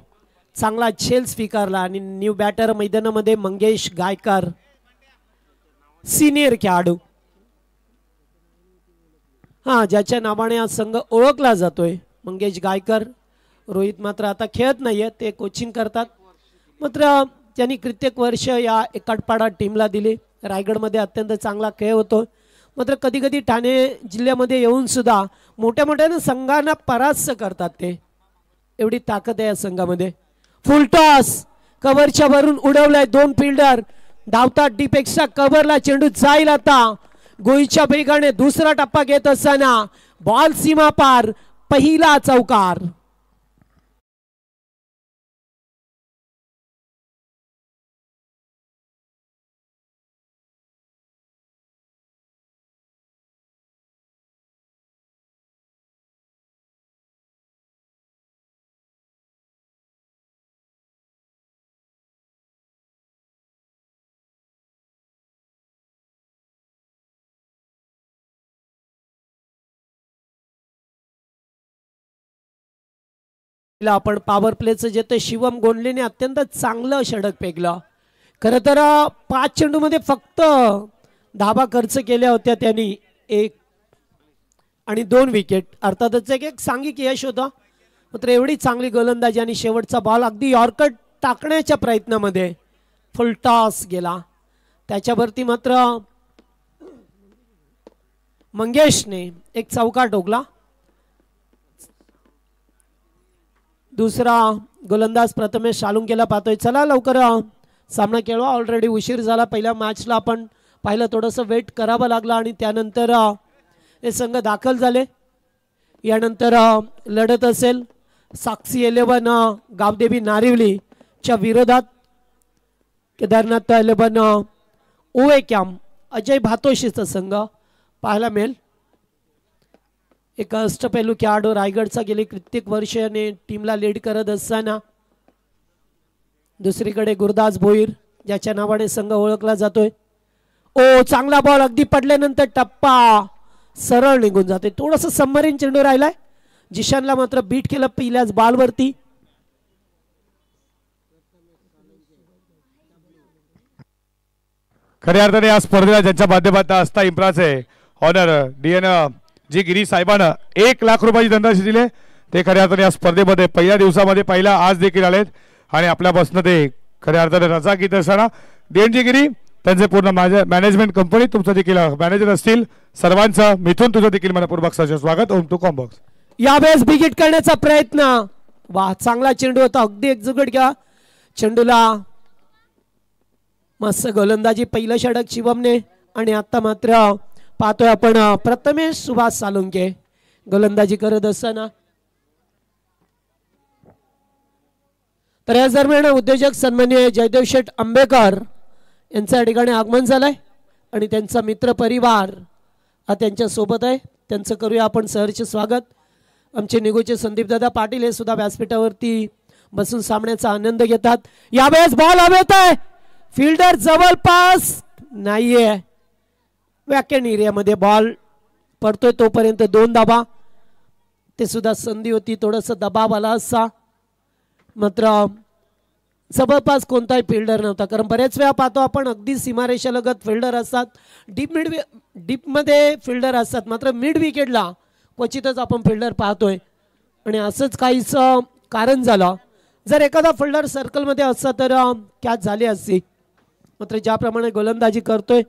चांगला झेल स्वीकारला आणि न्यू बॅटर मैदानामध्ये मंगेश गायकर सिनियर खेळाडू. हा ज्याच्या नावाने हा संघ ओळखला जातोय मंगेश गायकर. रोहित मात्र आता खेळत नाहीये, ते कोचिंग करतात. मात्र त्यांनी कित्येक वर्ष या एकटपाडा टीमला दिली. रायगडमध्ये अत्यंत चांगला खेळ होतो. मात्र कधी कधी ठाणे जिल्ह्यामध्ये येऊन सुद्धा मोठ्या मोठ्या संघांना परास्त करतात. ते एवढी ताकद आहे या संघामध्ये. फुल टॉस कव्हरच्या वरून उडवलाय. दोन फिल्डर धावतात डीपेक्षा कव्हरला. चेंडू जाईल आता गोईच्या वेगाने. दुसरा टप्पा घेत असताना बॉल सीमा पार. पहिला चौकार. आपण पॉवर प्लेचं जे ते शिवम गोंडलेने अत्यंत चांगलं षटक फेकलं. खरं तर 5 चेंडूमध्ये फक्त धाबा खर्च केल्या होत्या त्यांनी. 1 आणि 2 विकेट. अर्थातच एक सांघिक यश होतं. मात्र एवढी चांगली गोलंदाजी आणि शेवटचा बॉल अगदी यॉर्कर टाकण्याच्या प्रयत्नामध्ये फुल टॉस गेला. त्याच्यावरती मात्र मंगेशने एक चौकार ठोकला. दुसरा गोलंदाज प्रथमेश सालुंकेला पाहतोय. चला लवकर सामना खेळवा. ऑलरेडी उशीर झाला. पहिल्या मॅचला आपण पाहिलं थोडंसं वेट करावं लागलं आणि त्यानंतर हे संघ दाखल झाले. यानंतर लढत असेल साक्षी 11 गावदेवी नारिवलीच्या विरोधात. केदारनाथ 11 ओवे कॅम्प अजय भातोशीचा संघ पाहायला मिळेल. एक अष्टपैलू खेळाडू रायगडचा गेली कित्येक वर्षाने टीमला लीड करत असताना. दुसरीकडे गुरदास भोईर ज्याच्या नावाने संघ ओळखला जातोय. ओ चांगला बॉल अगदी पडल्यानंतर टप्पा सरळ निघून जाते. थोडंसं सबमरीन चेंडू राहिलाय. जिशानला मात्र बीट केलं पहिल्याच बॉलवरती. खऱ्या अर्थाने या स्पर्धेला ज्यांच्या माध्यमातून असता इम्प्राचे ऑनर DN जी गिरी साहेबांना 1 लाख रुपयाची धनराशी दिले. ते खऱ्या अर्थाने या स्पर्धेमध्ये पहिल्या दिवसामध्ये पहिला आज देखील आलेत आणि आपल्यापासून ते खऱ्या अर्थाने रजा घेत असताना DN जी गिरी त्यांचे पूर्ण मॅनेजमेंट कंपनी तुमचं देखील मॅनेजर असतील सर्वांचं मिथून तुझं देखील मनपूर्वक स्वागत. ओम टू कॉम्बॉक्स. यावेळेस बिगिट करण्याचा प्रयत्न. वा चांगला चेंडू होता. अगदी एकजुगट घ्या चेंडूला. मस्त गोलंदाजी. पहिलं षटक शिवमने आणि आता मात्र पाहतोय आपण प्रथमेश सुभाष सालुंके गोलंदाजी करत असताना. तर याच दरम्यान उद्योजक सन्माननीय जयदेव शेठ आंबेकर यांच्या या ठिकाणी आगमन झालंय आणि त्यांचा मित्र परिवार हा त्यांच्या सोबत आहे. त्यांचं करूया आपण सहर्ष स्वागत. आमचे निगोचे संदीपदादा पाटील हे सुद्धा व्यासपीठावरती बसून सामन्याचा आनंद घेतात. यावेळेस बॉल हवेत आहे. फिल्डर जवळपास नाहीये. वॅकेंट एरियामध्ये बॉल पडतोय तोपर्यंत 2 धाबा. ते सुद्धा संधी होती. थोडंसं दबाव आला असा. मात्र जवळपास कोणताही फिल्डर नव्हता. कारण बरेच वेळा पाहतो आपण अगदी सीमारेषालगत फिल्डर असतात. डीपमध्ये फिल्डर असतात. मात्र मिड विकेटला क्वचितच आपण फिल्डर पाहतोय आणि असंच काहीच कारण झालं. जर एखादा फिल्डर सर्कलमध्ये असता तर कॅच झाली असती. मात्र ज्याप्रमाणे गोलंदाजी करतोय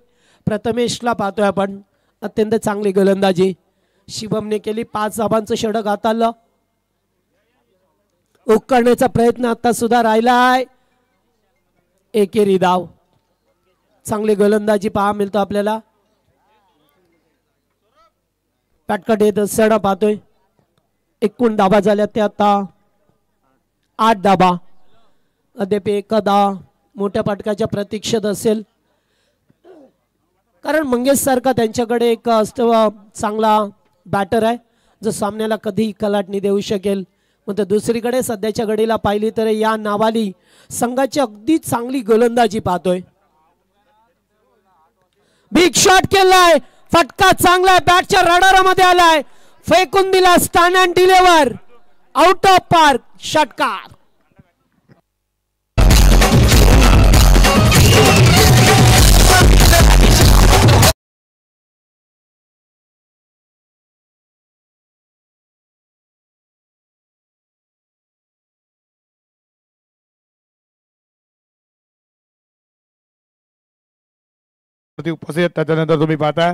प्रथमेशला पाहतोय आपण. अत्यंत चांगली गोलंदाजी शिवमने केली. 5 धाबांचं षटक हाताळलं. उकळण्याचा प्रयत्न आता सुद्धा राहिलाय. एकेरी धाव. चांगली गोलंदाजी पहा मिळतो आपल्याला. पटकट येत सडा पाहतोय. एकूण धाबा झाल्या त्या आता 8 धाबा. अद्याप एखादा मोठ्या पटकाच्या प्रतीक्षेत असेल. कारण मंगेश सारखा त्यांच्याकडे एक चांगला बॅटर आहे जो सामन्याला कधी कलाटणी देऊ शकेल. मग दुसरीकडे सध्याच्या घडीला पाहिली तर या नावाली संघाची अगदी चांगली गोलंदाजी पाहतोय. बिग शॉट केलाय, फटका चांगला बॅटच्या रडारामध्ये आलाय, फेकून दिला stand and deliver, out of park, षटकार. उपस्थित त्याच्यानंतर तुम्ही पाहताय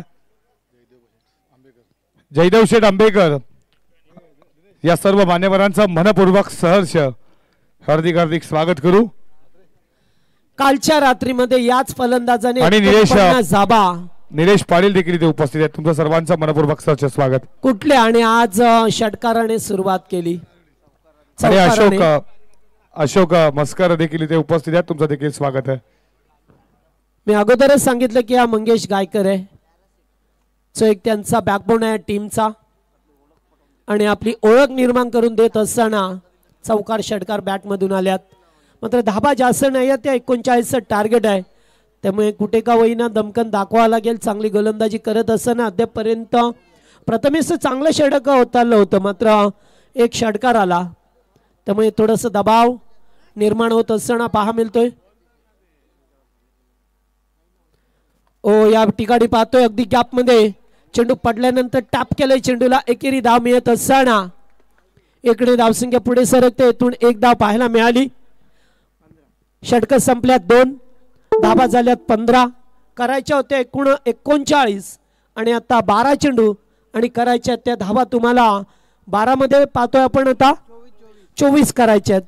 जयदेव शेठ आंबेकर या सर्व मान्यवरांचं मनपूर्वक सहर्ष हार्दिक हार्दिक स्वागत करू. कालच्या रात्रीमध्ये याच फलंदाजाने आणि जाबा निलेश पाटील देखील इथे उपस्थित आहेत. तुमचं सर्वांचं मनपूर्वक सहर्ष स्वागत. कुठले आणि आज षटकाराने सुरुवात केली. आणि अशोक मस्कर देखील इथे उपस्थित आहेत. तुमचं देखील स्वागत आहे. मी अगोदरच सांगितलं की हा मंगेश गायकर आहे, जो एक त्यांचा बॅकबोन आहे टीमचा, आणि आपली ओळख निर्माण करून देत असताना चौकार षटकार बॅटमधून आल्यात. मात्र धाबा जास्त नाही आहे, त्या 39चं टार्गेट आहे, त्यामुळे कुठे का होईना दमकन दाखवावं लागेल. चांगली गोलंदाजी करत असताना अद्यापपर्यंत प्रथमेश चांगलं षटक होतालं होतं, मात्र एक षटकार आला, त्यामुळे थोडंसं दबाव निर्माण होत असताना पहा मिळतोय. या ठिकाणी पाहतोय अगदी गॅप मध्ये चेंडू पडल्यानंतर टॅप केलंय चेंडूला, एकेरी धाव मिळत असताना इकडे धावसंख्या पुढे सरकते. इथून एक धाव पाहायला मिळाली. षटक संपल्यात 2, धाबा झाल्यात 15, करायच्या होत्या एकूण 39 आणि आता 12 चेंडू आणि करायच्या त्या धाबा तुम्हाला 12 मध्ये पाहतोय आपण आता 24 करायच्यात.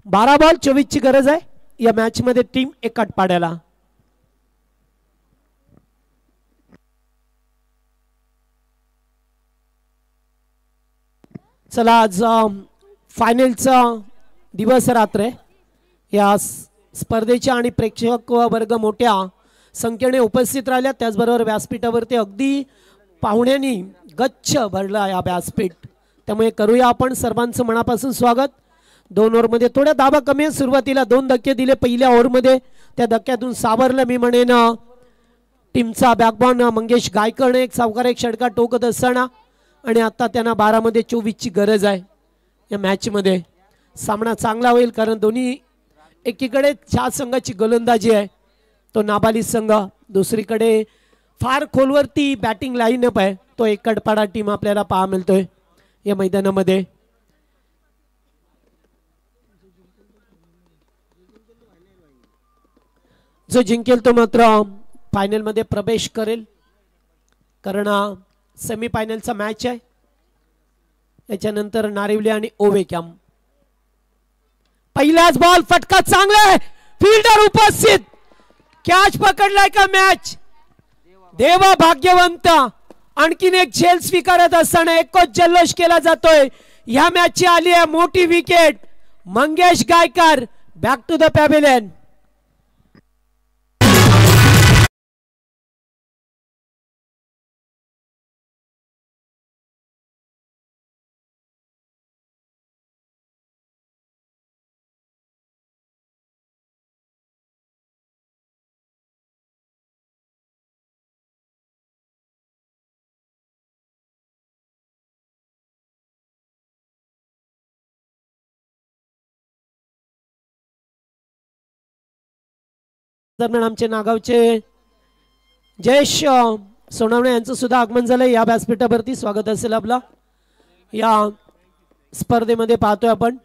12 बॉल 24 ची गरज आहे या मॅच मध्ये टीम एकट पाड्याला. चला आज फायनलचा दिवस रात्र आहे. या स्पर्धेच्या आणि प्रेक्षक वर्ग मोठ्या संख्येने उपस्थित राहिल्या. त्याचबरोबर व्यासपीठावरती अगदी पाहुण्यांनी गच्छ भरला या व्यासपीठ, त्यामुळे करूया आपण सर्वांचं मनापासून स्वागत. 2 ओव्हरमध्ये थोड्या धाबा कमी आहे. सुरुवातीला 2 धक्के दिले पहिल्या ओव्हरमध्ये, त्या धक्क्यातून सावरलं मी म्हणेन टीमचा बॅकबॉन मंगेश गायकरने. एक सावकार एक षटकार टोकत असताना, आणि आता त्यांना 12 मध्ये 24 ची गरज आहे या मॅच मध्ये. सामना चांगला होईल कारण दोन्ही एकीकडे ज्या संघाची गोलंदाजी आहे तो नाबालिग संघ, दुसरीकडे फार खोलवरती बॅटिंग लाईनअप आहे तो एकटपाडा टीम आपल्याला पाहा मिळतोय या मैदानामध्ये. जो जिंकेल तो मात्र फायनल मध्ये प्रवेश करेल, कारण सेमी फायनलचा मॅच आहे. याच्यानंतर नारिवली आणि ओवे कॅम्प. पहिलाच बॉल, फटका चांगला आहे, फिल्डर उपस्थित, कॅच पकडलाय का मॅच. देवा भाग्यवंत. आणखीन एक झेल स्वीकारत असताना एकच जल्लोष केला जातोय. ह्या मॅचची आली आहे मोठी wicket. Mangesh Gaykar back to the pavilion. दरम्यान आमचे नागावचे जयेश सोनवणे यांचं सुद्धा आगमन झालं. या व्यासपीठावरती स्वागत असेल आपला. या स्पर्धेमध्ये पाहतोय आपण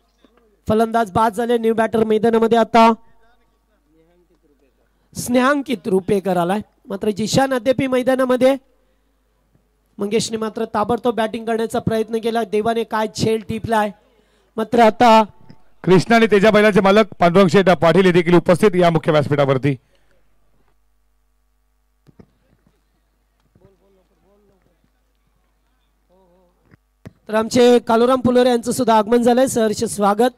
फलंदाज बाद झाले. न्यू बॅटर मैदानामध्ये आता स्नेहांकित रुपेकर आलाय, मात्र जिशान अद्याप मैदानामध्ये. मंगेशने मात्र ताबडतोब बॅटिंग करण्याचा प्रयत्न केला. देवाने काय झेल टिपलाय, मात्र आता कृष्णा आणि तेजा बैलाचे मालक पांडुरंग शेठ पाटील देखील उपस्थित या मुख्य व्यासपीठावरती. तर आमचे कालुराम फुलोरे यांचं सुद्धा आगमन झालंय. सहर्ष स्वागत.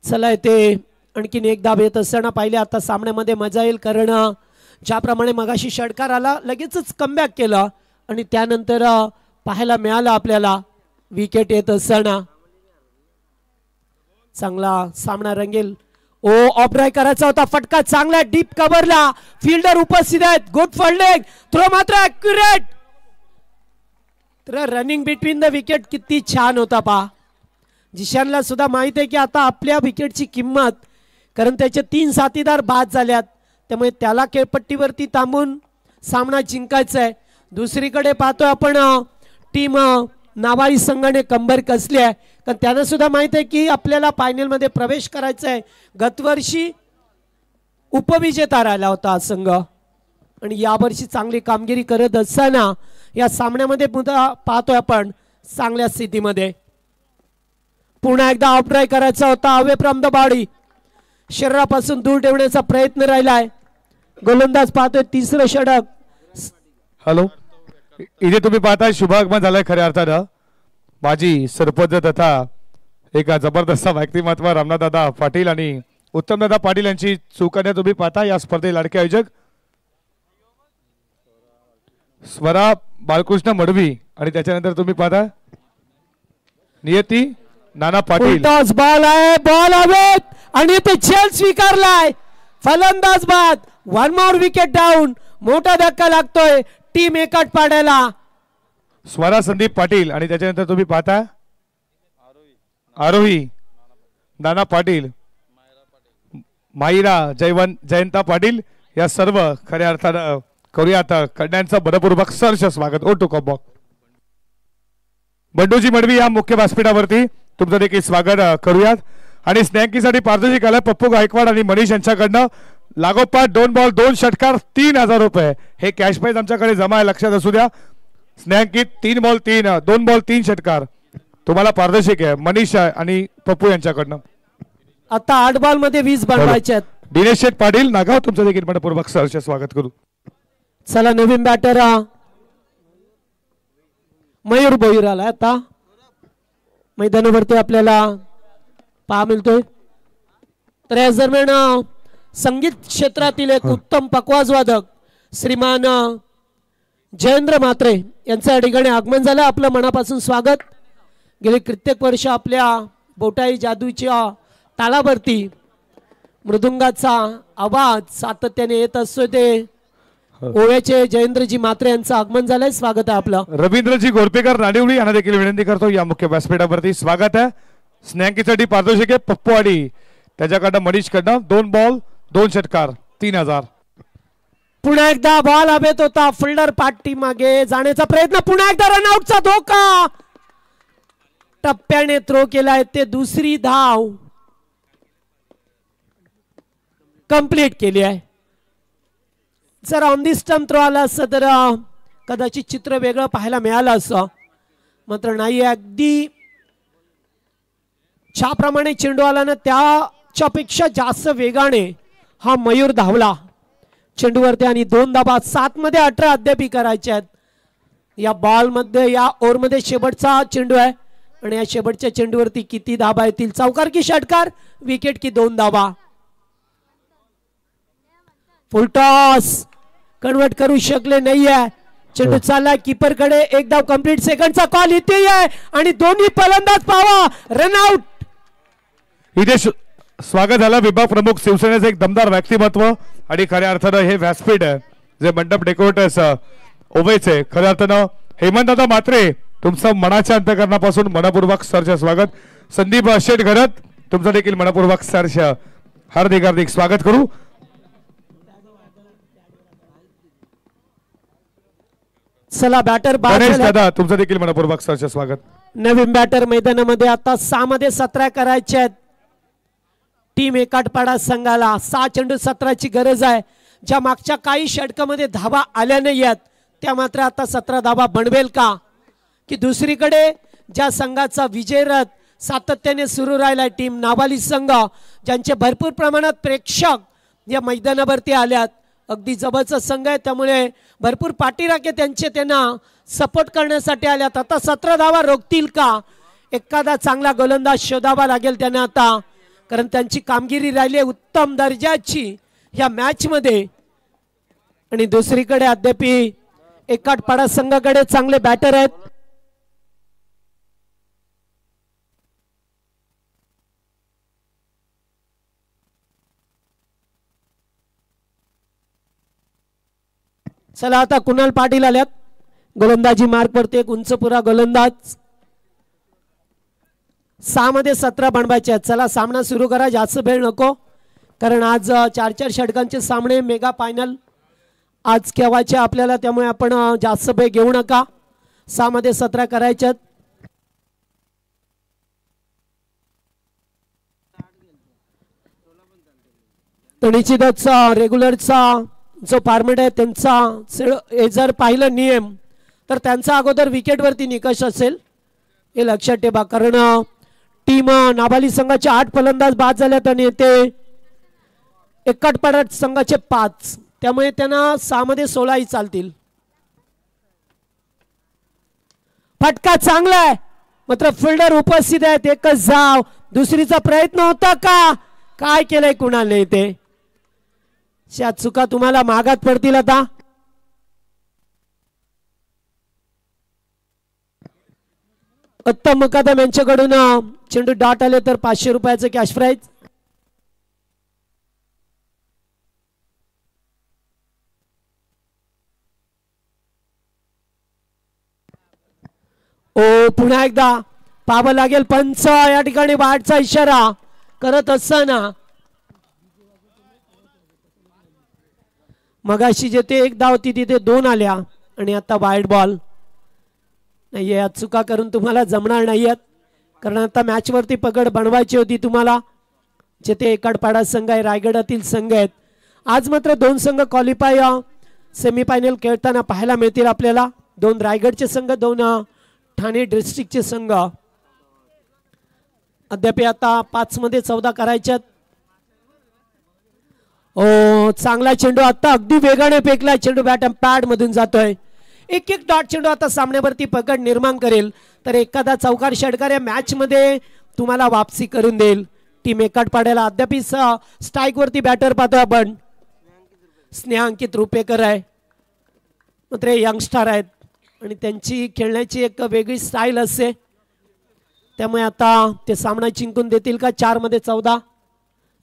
चला येते आणखीन एक धाब येत असताना पाहिले. आता सामन्यामध्ये मजा येईल, कारण ज्याप्रमाणे मगाशी षटकार आला लगेचच कमबॅक केला आणि त्यानंतर पाहायला मिळालं आपल्याला विकेट येत असताना. चांगला सामना रंगेल. ओ ऑपराय करायचा होता, फटका चांगला डीप कव्हरला, फिल्डर उपस्थित आहेत, गुड फिल्डिंग, थ्रो मात्र ॲक्युरेट. तर रनिंग बिटवीन द विकेट किती छान होता पहा. जिशानला सुद्धा माहित आहे की आता आपल्या विकेटची किंमत, कारण त्याचे 3 साथीदार बाद झाल्यात, त्यामुळे त्याला खेळपट्टीवरती थांबून सामना जिंकायचा आहे. दुसरीकडे पाहतोय आपण टीम नावाई संघाने कंबर कसली आहे, कारण त्यांना सुद्धा माहित आहे की आपल्याला फायनलमध्ये प्रवेश करायचा आहे. गतवर्षी उपविजेता राहिला होता हा संघ आणि यावर्षी चांगली कामगिरी करत असताना या सामन्यामध्ये पाहतोय आपण चांगल्या स्थितीमध्ये. पुन्हा एकदा ऑफड्राय करायचा होता, अवे फ्रॉम द बॉडी, शरीरापासून दूर ठेवण्याचा प्रयत्न राहिलाय. गोलंदाज पाहतोय तिसरं षटक. हॅलो, इथे तुम्ही पाहताय शुभागमन झालंय खऱ्या अर्थानं. माजी सरपंच तथा एक जबरदस्त व्यक्तिमत्व रामनाथदादा पाटील आणि उत्तमदादा पाटील यांची चूकण्या तुम्ही पाहता. या स्पर्धे लाडके आयोजक स्वरा बालकृष्ण मडवी आणि त्याच्यानंतर तुम्ही पाहता नियती नाना पाटील. बॉल आहे, बॉल हवेत आणि ते झेल स्वीकारलाय. फलंदाज बाद, 1 मोर विकेट डाऊन. मोठा धक्का लागतोय टीम एकट पाड्याला. स्वरा संदीप पाटील आणि त्याच्यानंतर तुम्ही पाहता आरोही नाना पाटील, माईरा जयंता पाटील. या सर्व खऱ्या अर्थानं करूयात कन्यांचं मनपूर्वक सहर्ष स्वागत. ओ टू कॉम्बॉक बंडूजी मडवी या मुख्य व्यासपीठावरती तुमचं देखील स्वागत करूयात. आणि स्नॅकीसाठी पारितोषिक आलं पप्पू गायकवाड आणि मनीष यांच्याकडनं. लागोपाठ 2 बॉल 2 षटकार 3000 रुपये हे कॅश प्राइज आमच्याकडे जमा आहे, लक्षात असू द्या. स्नॅकीत 2 बॉल 3 षटकार तुम्हाला पारितोषिक आहे मनीष आणि पप्पू यांच्याकडनं. आता 8 बॉल मध्ये 20 बनवायचे आहेत. दिनेश शेठ पाटील नागाव तुमचं देखील मनपूर्वक सहर्ष स्वागत करू. चला नवीन बॅटर मयूर भोईर आला आता मैदानावरती आपल्याला पहा मिळतोय. तर या दरम्यान संगीत क्षेत्रातील एक उत्तम पकवाज वादक श्रीमान जयेंद्र म्हात्रे यांचं या ठिकाणी आगमन झालं. आपलं मनापासून स्वागत. गेली कित्येक वर्ष आपल्या बोटाई जादूच्या तालावरती मृदुंगाचा आवाज सातत्याने येत असतो ते ओव्याचे जयेंद्रजी म्हात्रे यांचं आगमन झालंय. स्वागत आहे आपलं. रवींद्रजी गोरपेकर नाणेवली यांना देखील विनंती करतो या मुख्य व्यासपीठावरती स्वागत आहे. स्नॅकीसाठी पारितोषिक आहे पप्पू आणि त्याच्याकडनं मनीष कडनं 2 बॉल 2 षटकार 3000. पुन्हा एकदा बॉल हवेत होता, फिल्डर पाठी मागे जाण्याचा प्रयत्न, पुन्हा एकदा रनआउटचा धोका. टप्प्याने थ्रो केलाय ते दुसरी धाव कंप्लीट केली आहे. जर ऑन दी स्टंप थ्रो आला असतं तर कदाचित चित्र वेगळं पाहायला मिळालं असं, मात्र नाही. अगदी ज्याप्रमाणे चेंडू आला ना त्याच्यापेक्षा जास्त वेगाने हा मयूर धावला चेंडूवरती आणि 2 धाबा. 7 मध्ये 18 अद्याप करायचे आहेत. या बॉल मध्ये या ओव्हर मध्ये शेवटचा चेंडू आहे आणि या शेवटच्या चेंडूवरती किती धाबा येतील. चौकार की षटकार, विकेट की 2 धाबा. फुल टॉस कन्वर्ट करू शकले नाहीये. चेंडू चालला कीपर कडे, 1 धाव कंप्लीट. सेकंडचा कॉल इथे आहे आणि दोन्ही फलंदाज पावा रनआउट. इथे स्वागत झालं विभाग प्रमुख शिवसेनेचे एक दमदार व्यक्तिमत्व आणि खऱ्या अर्थानं हे व्यासपीठ आहे जे मंडप डेकोरेटर्स ओवेचे खऱ्या अर्थानं हेमंतदादा म्हात्रे तुमचं मनाच्या अंतकरणापासून मनपूर्वक सहर्ष स्वागत. संदीप शेठ घरत तुमचं देखील मनपूर्वक सहर्ष हार्दिक स्वागत करू. चला बॅटर दादा तुमचं देखील मनपूर्वक सहर्ष स्वागत. नवीन बॅटर मैदानामध्ये आता 6 मध्ये 17 करायचे आहेत. टीम एकाटपाडा संघाला 6 चेंडू 17 ची गरज आहे. ज्या मागच्या काही षटकामध्ये धावा आल्या नाही आहेत त्या मात्र आता 17 धावा बनवेल का, की दुसरीकडे ज्या संघाचा विजय रथ सातत्याने सुरू राहिला टीम नावाली संघ ज्यांचे भरपूर प्रमाणात प्रेक्षक या मैदानावरती आल्यात. अगदी जवळचा संघ आहे त्यामुळे भरपूर पाठीराखे त्यांना सपोर्ट करण्यासाठी आल्यात. आता 17 धावा रोखतील का, एखादा चांगला गोलंदाज शोधावा लागेल त्यांना आता, कारण त्यांची कामगिरी राहिली उत्तम दर्जाची या मॅच मध्ये. आणि दुसरीकडे अद्याप एकाटपाडा संघाकडे चांगले बॅटर आहेत. चला आता कुणाल पाटील आल्यात. गोलंदाजी मार्क पडते. एक उंचपुरा गोलंदाज. 6 मध्ये 17 बनवायचे आहेत. चला सामना सुरू करा. जास्त वेळ नको, कारण आज 4-4 षटकांचे सामने मेगा फायनल आज खेळायचे आपल्याला, त्यामुळे आपण जास्त वेळ घेऊ नका. 6 मध्ये 17 करायचे आहेत. निश्चितच रेग्युलरचा जो फॉर्मॅट आहे त्यांचा जर पाहिलं नियम तर त्यांचा अगोदर विकेटवरती निकष असेल हे लक्षात ठेवा. कारण टीम नाबाली संघाचे 8 फलंदाज बाद झाल्यात आणि ते एकटपाडा संघाचे 5, त्यामुळे त्यांना 6 मध्ये 16 चालतील. फटका चांगला आहे, मात्र फिल्डर उपस्थित आहेत. एकच धाव. दुसरीचा प्रयत्न होता का? काय केलंय कुणालने ते? चुका तुम्हाला मागात पडतील. आता उत्तम मुकादम यांच्याकडून चेंडू डॉट आले तर 500 रुपयाचं कॅश प्राइज. ओ पुन्हा एकदा पाहावं लागेल. पंच या ठिकाणी वाटचा इशारा करत असताना मगाशी जेथे 1 धाव होती तिथे 2 आल्या आणि आता वाईड बॉल नाही. या चुका करून तुम्हाला जमणार नाहीयेत, कारण आता मॅच वरती पकड बनवायची होती तुम्हाला. जेथे एकटपाडा संघ आहे, रायगडातील संघ आहेत. आज मात्र 2 संघ क्वालिफाय सेमीफायनल खेळताना पाहायला मिळतील आपल्याला. 2 रायगडचे संघ, 2 ठाणे डिस्ट्रिक्टचे संघ. अद्याप आता 5 मध्ये 14 करायच्यात. ओ चांगला चेंडू आता अगदी वेगाने फेकला. चेंडू बॅट अँड पॅड मधून जातोय. एक डॉट चेंडू आता सामन्यावरती पकड निर्माण करेल तर एखादा चौकार षटकार या मॅच मध्ये तुम्हाला वापसी करून देईल. टीम एकटपाड्याला अद्याप स्ट्राईक वरती बॅटर पाहतो आपण. स्नेहांकित रुपेकर आहे, मात्र यंगस्टर आहेत आणि त्यांची खेळण्याची एक वेगळी स्टाईल असते, त्यामुळे आता ते सामना जिंकून देतील का? 4 मध्ये 14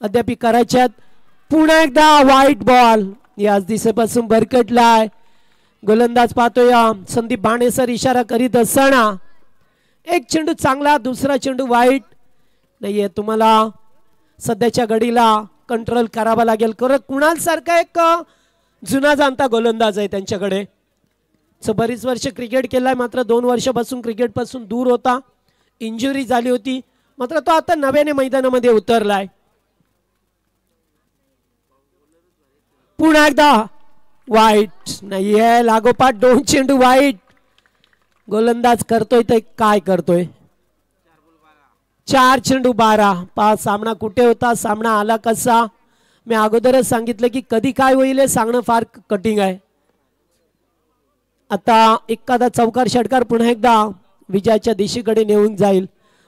अद्याप करायच्यात. पुन्हा एकदा व्हाईट बॉल याच दिशेपासून भरकटलाय. गोलंदाज पाहतोय संदीप भाणे सर इशारा करीत असताना. एक चेंडू चांगला, दुसरा चेंडू वाईट नाहीये. तुम्हाला सध्याच्या घडीला कंट्रोल करावा लागेल. कुणाल सारखा एक जुना जाणता गोलंदाज आहे त्यांच्याकडे. बरीच वर्ष क्रिकेट केलाय, मात्र 2 वर्षापासून क्रिकेट पासून दूर होता. इंजुरी झाली होती, मात्र तो आता नव्याने मैदानामध्ये उतरलाय. पुन्हा एकदा वाईट नाहीये. लागोपाठ 2 चेंडू वाईट. गोलंदाज करतोय ते काय करतोय? 4 चेंडू 12. पहा सामना कुठे होता, सामना आला कसा. मी अगोदरच सांगितलं की कधी काय होईल हे सांगणं फार कठीण आहे. आता एखादा चौकार षटकार पुन्हा एकदा विजयाच्या दिशेकडे नेऊन जाईल.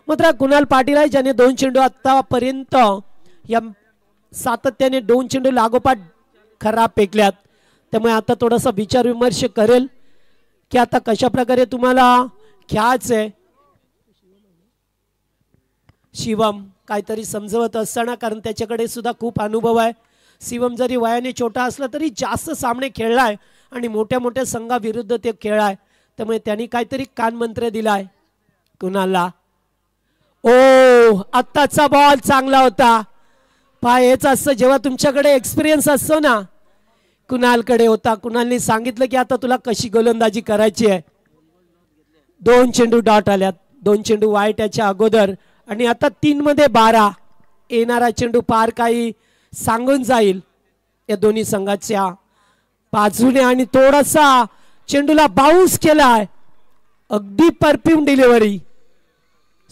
मात्र कुणाल पाटील आहे ज्याने 2 चेंडू आतापर्यंत या सातत्याने 2 चेंडू लागोपाठ खराब फेकल्यात. त्यामुळे आता थोडासा विचार विमर्श करेल की आता कशा प्रकारे तुम्हाला खेळायचंय. शिवम काहीतरी समजवत असताना, कारण त्याच्याकडे सुद्धा खूप अनुभव आहे. शिवम जरी वयाने छोटा असला तरी जास्त सामने खेळलाय आणि मोठ्या मोठ्या संघाविरुद्ध ते खेळलाय, त्यामुळे त्यांनी काहीतरी कानमंत्र दिलाय कुणालला. ओ आत्ताचा बॉल चांगला होता. पहा हेच असतं जेव्हा तुमच्याकडे एक्सपिरियन्स असतो ना, कुणालकडे होता. कुणालने सांगितलं की आता तुला कशी गोलंदाजी करायची आहे. 2 चेंडू डॉट आल्यात, 2 चेंडू वाईट याच्या अगोदर आणि आता 3 मध्ये 12. येणारा चेंडू पार काही सांगून जाईल या दोन्ही संघाच्या बाजूने आणि थोडासा चेंडूला बाउन्स केलाय. अगदी perfume delivery.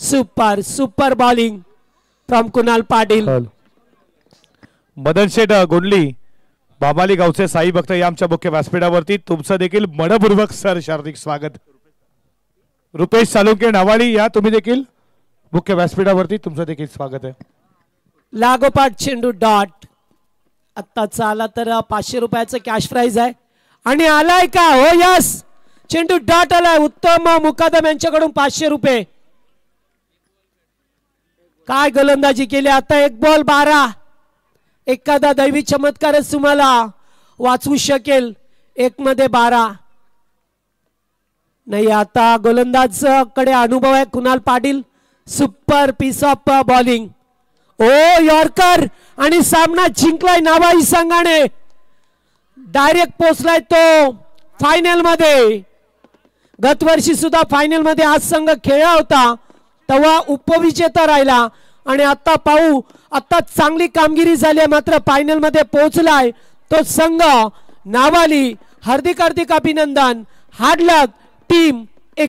Super super bowling from Kunal Patil. Madan Sheth गोंडली बाबाली गावचे साई भक्त या आमच्या मुख्य व्यासपीठावरती तुमचं देखील मनपूर्वक सर हार्दिक स्वागत. रुपेश सालुंके नावाडी या तुम्ही देखील मुख्य व्यासपीठावरती तुमचं देखील स्वागत आहे. लागोपाठ चेंडू डॉट. आत्ताचा आला तर 500 रुपयाचं कॅश प्राइज आहे आणि आलाय का? हो यस, चेंडू डॉट आलाय. उत्तम मुकादम यांच्याकडून 500 रुपये. काय गोलंदाजी केली. आता 1 बॉल 12. एखादा दैवी चमत्कारच तुम्हाला वाचवू शकेल. 1 मध्ये 12 नाही. आता गोलंदाज कडे अनुभव आहे Kunal Patil. Super piece of bowling. ओ यॉर्कर आणि सामना जिंकलाय नावाई संघाने. डायरेक्ट पोहोचलाय तो फायनल मध्ये. गत वर्षी सुद्धा फायनल मध्ये हा संघ खेळला होता तेव्हा उपविजेता राहिला आणि आता पाहू आता चांगली कामगिरी झाली आहे मात्र फायनल मध्ये पोहोचलाय तो संघ नावाली. हार्दिक हार्दिक अभिनंदन. हार्ड लक टीम